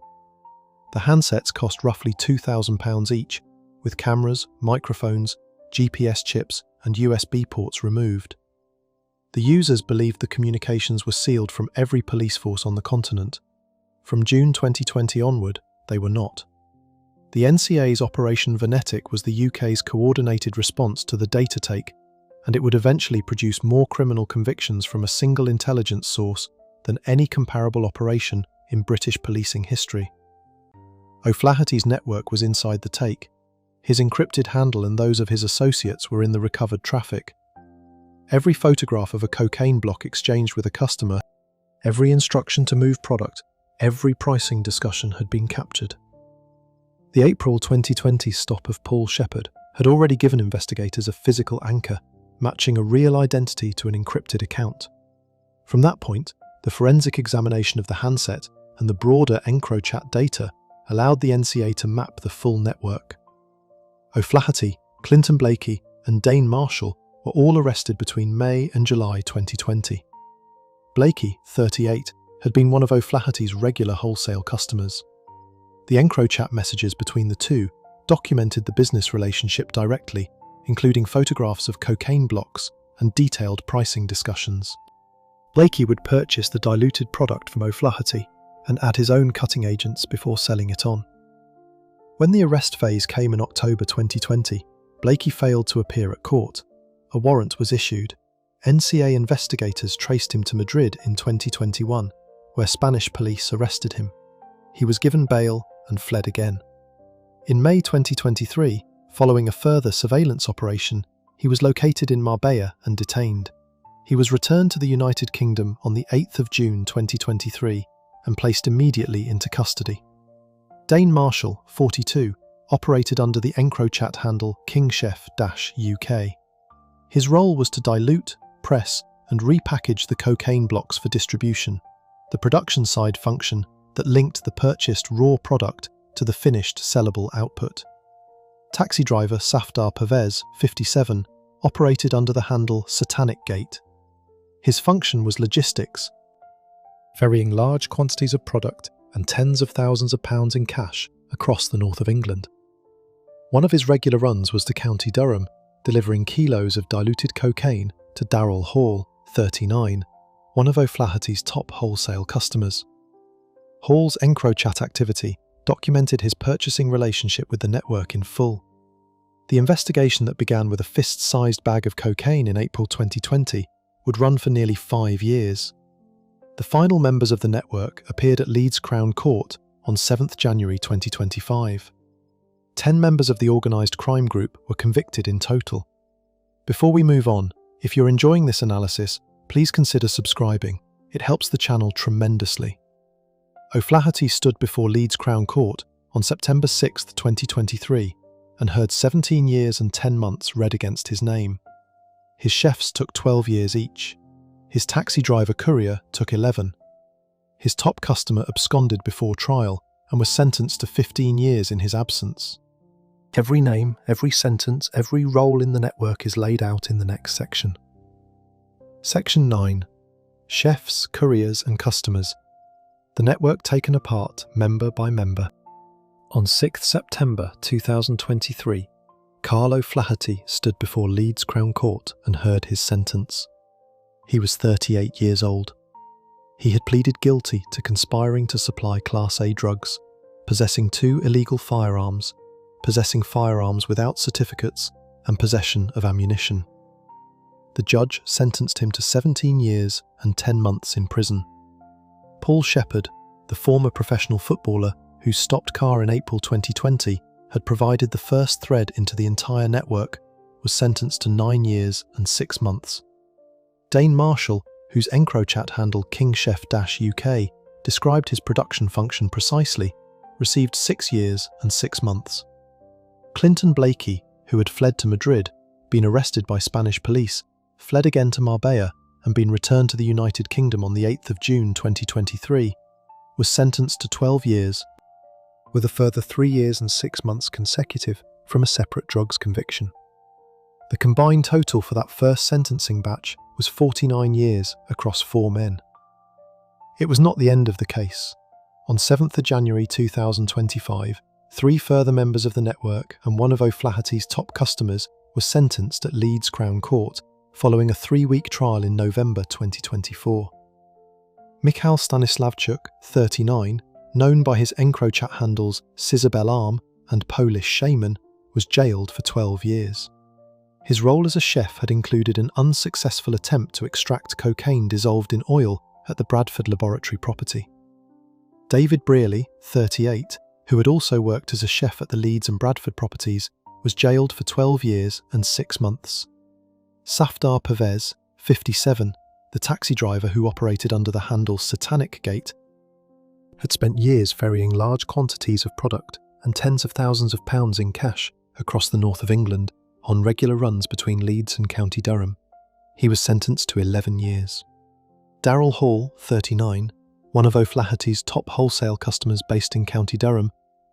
The handsets cost roughly £2,000 each, with cameras, microphones, GPS chips, and USB ports removed. The users believed the communications were sealed from every police force on the continent. From June 2020 onward, they were not. The NCA's Operation Venetic was the UK's coordinated response to the data take and it would eventually produce more criminal convictions from a single intelligence source than any comparable operation in British policing history. O'Flaherty's network was inside the take. His encrypted handle and those of his associates were in the recovered traffic. Every photograph of a cocaine block exchanged with a customer, every instruction to move product, every pricing discussion had been captured. The April 2020 stop of Paul Shepherd had already given investigators a physical anchor, matching a real identity to an encrypted account. From that point, the forensic examination of the handset and the broader EncroChat data allowed the NCA to map the full network. O'Flaherty, Clinton Blakey, and Dane Marshall were all arrested between May and July 2020. Blakey, 38, had been one of O'Flaherty's regular wholesale customers. The EncroChat messages between the two documented the business relationship directly, including photographs of cocaine blocks and detailed pricing discussions. Blakey would purchase the diluted product from O'Flaherty and add his own cutting agents before selling it on. When the arrest phase came in October 2020, Blakey failed to appear at court. A warrant was issued. NCA investigators traced him to Madrid in 2021, where Spanish police arrested him. He was given bail and fled again. In May 2023, following a further surveillance operation, he was located in Marbella and detained. He was returned to the United Kingdom on the 8th of June 2023 and placed immediately into custody. Dane Marshall, 42, operated under the EncroChat handle KingChef-UK. His role was to dilute, press, and repackage the cocaine blocks for distribution, the production side function that linked the purchased raw product to the finished sellable output. Taxi driver Safdar Pervez, 57, operated under the handle Satanic Gate. His function was logistics, ferrying large quantities of product and tens of thousands of pounds in cash across the north of England. One of his regular runs was to County Durham, delivering kilos of diluted cocaine to Darrell Hall, 39, one of O'Flaherty's top wholesale customers. Hall's EncroChat activity documented his purchasing relationship with the network in full. The investigation that began with a fist-sized bag of cocaine in April 2020 would run for nearly 5 years. The final members of the network appeared at Leeds Crown Court on 7th January 2025. 10 members of the organised crime group were convicted in total. Before we move on, if you're enjoying this analysis, please consider subscribing. It helps the channel tremendously. O'Flaherty stood before Leeds Crown Court on September 6, 2023, and heard 17 years and 10 months read against his name. His chefs took 12 years each. His taxi driver courier took 11. His top customer absconded before trial and was sentenced to 15 years in his absence. Every name, every sentence, every role in the network is laid out in the next section. Section 9. Chefs, Couriers and Customers. The network taken apart member by member. On 6th September 2023, Carl O'Flaherty stood before Leeds Crown Court and heard his sentence. He was 38 years old. He had pleaded guilty to conspiring to supply Class A drugs, possessing 2 illegal firearms, possessing firearms without certificates, and possession of ammunition. The judge sentenced him to 17 years and 10 months in prison. Paul Shepherd, the former professional footballer whose stopped car in April 2020 had provided the first thread into the entire network, was sentenced to 9 years and 6 months. Dane Marshall, whose EncroChat handle KingChef-UK described his production function precisely, received 6 years and 6 months. Clinton Blakey, who had fled to Madrid, been arrested by Spanish police, fled again to Marbella and been returned to the United Kingdom on the 8th of June 2023, was sentenced to 12 years, with a further 3 years and 6 months consecutive from a separate drugs conviction. The combined total for that first sentencing batch was 49 years across 4 men. It was not the end of the case. On 7th of January 2025, 3 further members of the network and one of O'Flaherty's top customers were sentenced at Leeds Crown Court following a 3-week trial in November 2024. Mikhail Stanislavchuk, 39, known by his EncroChat handles Scissor Bell Arm and Polish Shaman, was jailed for 12 years. His role as a chef had included an unsuccessful attempt to extract cocaine dissolved in oil at the Bradford laboratory property. David Brearley, 38, who had also worked as a chef at the Leeds and Bradford properties, was jailed for 12 years and 6 months. Safdar Pervez, 57, the taxi driver who operated under the handle Satanic Gate, had spent years ferrying large quantities of product and tens of thousands of pounds in cash across the north of England on regular runs between Leeds and County Durham. He was sentenced to 11 years. Darrell Hall, 39, one of O'Flaherty's top wholesale customers based in County Durham,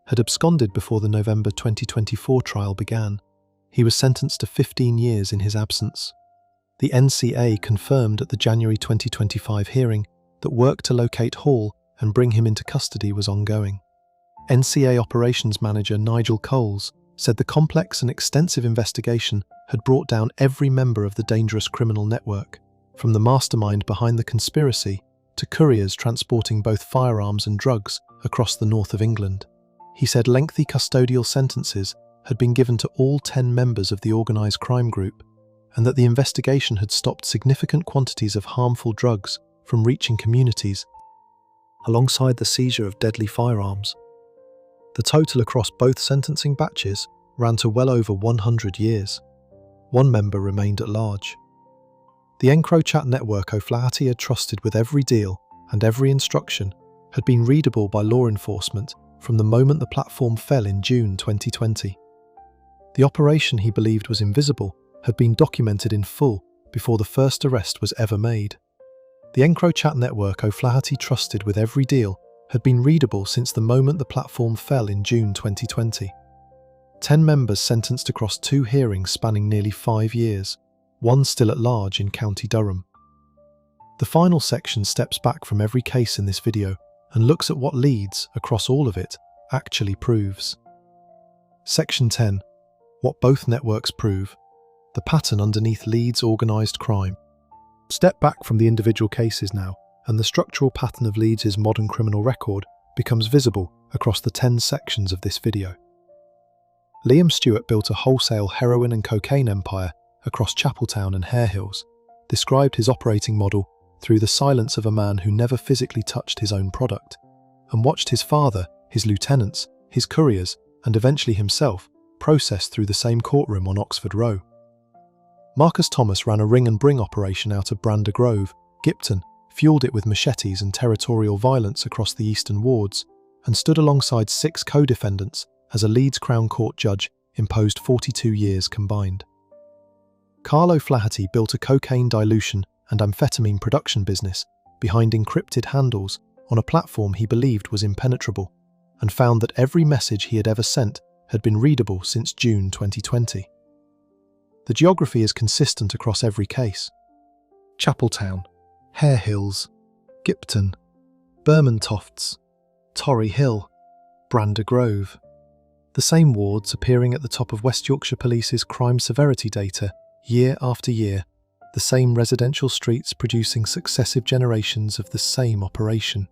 had absconded before the November 2024 trial began. He was sentenced to 15 years in his absence. The NCA confirmed at the January 2025 hearing that work to locate Hall and bring him into custody was ongoing. NCA Operations Manager Nigel Coles said the complex and extensive investigation had brought down every member of the dangerous criminal network, from the mastermind behind the conspiracy to couriers transporting both firearms and drugs across the north of England. He said lengthy custodial sentences had been given to all 10 members of the organised crime group, and that the investigation had stopped significant quantities of harmful drugs from reaching communities, alongside the seizure of deadly firearms. The total across both sentencing batches ran to well over 100 years. One member remained at large. The EncroChat network O'Flaherty had trusted with every deal and every instruction had been readable by law enforcement from the moment the platform fell in June 2020. The operation he believed was invisible had been documented in full before the first arrest was ever made. The EncroChat network O'Flaherty trusted with every deal had been readable since the moment the platform fell in June 2020. 10 members sentenced across 2 hearings spanning nearly 5 years, one still at large in County Durham. The final section steps back from every case in this video and looks at what Leeds, across all of it, actually proves. Section 10. What both networks prove. The pattern underneath Leeds' organised crime. Step back from the individual cases now, and the structural pattern of Leeds' modern criminal record becomes visible across the 10 sections of this video. Liam Stewart built a wholesale heroin and cocaine empire across Chapeltown and Hare Hills, described his operating model through the silence of a man who never physically touched his own product, and watched his father, his lieutenants, his couriers, and eventually himself processed through the same courtroom on Oxford Row. Marcus Thomas ran a ring and bring operation out of Brander Grove, Gipton, fueled it with machetes and territorial violence across the eastern wards, and stood alongside 6 co-defendants as a Leeds Crown Court judge imposed 42 years combined. Carl O'Flaherty built a cocaine dilution and amphetamine production business behind encrypted handles on a platform he believed was impenetrable, and found that every message he had ever sent had been readable since June 2020. The geography is consistent across every case. Chapeltown, Hare Hills, Gipton, Bermontofts, Torry Hill, Brander Grove. The same wards appearing at the top of West Yorkshire Police's crime severity data year after year, the same residential streets producing successive generations of the same operation.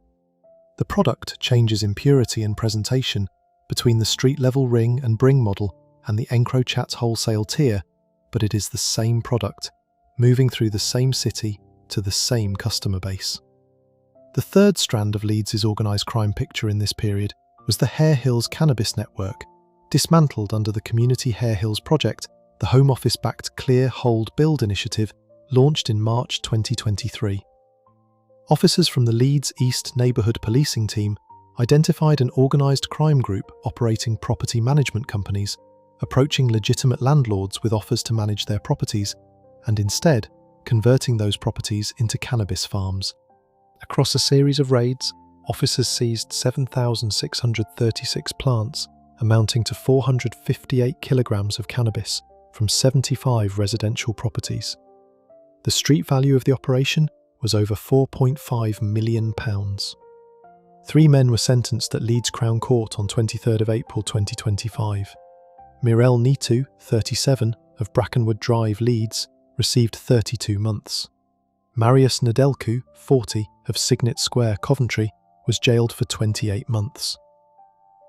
The product changes in purity and presentation between the street-level ring and bring model and the EncroChat wholesale tier, but it is the same product, moving through the same city to the same customer base. The third strand of Leeds' organised crime picture in this period was the Hare Hills Cannabis Network, dismantled under the Community Hare Hills Project, the Home Office-backed Clear, Hold, Build initiative launched in March 2023. Officers from the Leeds East Neighbourhood Policing Team identified an organised crime group operating property management companies, approaching legitimate landlords with offers to manage their properties, and instead converting those properties into cannabis farms. Across a series of raids, officers seized 7,636 plants, amounting to 458 kilograms of cannabis from 75 residential properties. The street value of the operation was over £4.5 million. 3 men were sentenced at Leeds Crown Court on 23rd of April 2025. Mirel Nitu, 37, of Brackenwood Drive, Leeds, received 32 months. Marius Nedelku, 40, of Signet Square, Coventry, was jailed for 28 months.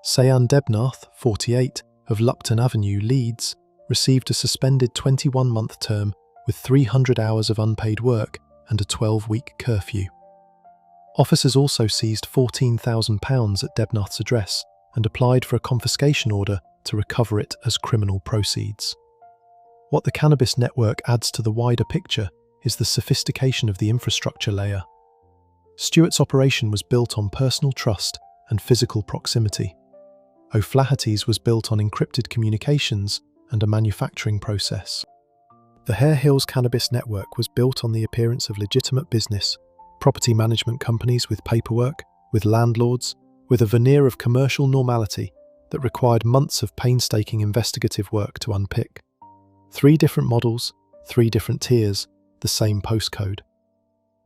Sayan Debnath, 48, of Lupton Avenue, Leeds, received a suspended 21-month term with 300 hours of unpaid work and a 12-week curfew. Officers also seized £14,000 at Debnath's address and applied for a confiscation order to recover it as criminal proceeds. What the cannabis network adds to the wider picture is the sophistication of the infrastructure layer. Stewart's operation was built on personal trust and physical proximity. O'Flaherty's was built on encrypted communications and a manufacturing process. The Hare Hills Cannabis Network was built on the appearance of legitimate business, property management companies with paperwork, with landlords, with a veneer of commercial normality that required months of painstaking investigative work to unpick. 3 different models, 3 different tiers, the same postcode.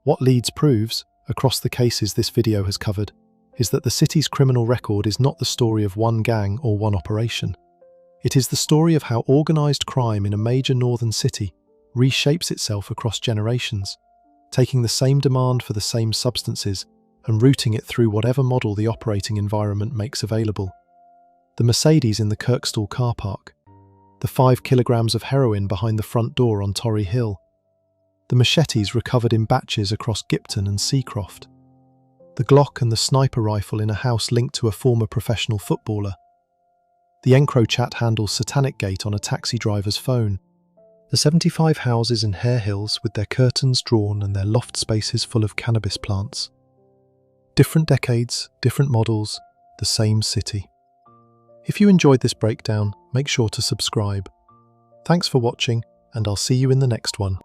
What Leeds proves, across the cases this video has covered, is that the city's criminal record is not the story of one gang or one operation. It is the story of how organised crime in a major northern city reshapes itself across generations, taking the same demand for the same substances and routing it through whatever model the operating environment makes available. The Mercedes in the Kirkstall car park, the 5 kilograms of heroin behind the front door on Torrey Hill, the machetes recovered in batches across Gipton and Seacroft, the Glock and the sniper rifle in a house linked to a former professional footballer, the EncroChat handles Satanic Gate on a taxi driver's phone, the 75 houses in Hare Hills with their curtains drawn and their loft spaces full of cannabis plants. Different decades, different models, the same city. If you enjoyed this breakdown, make sure to subscribe. Thanks for watching, and I'll see you in the next one.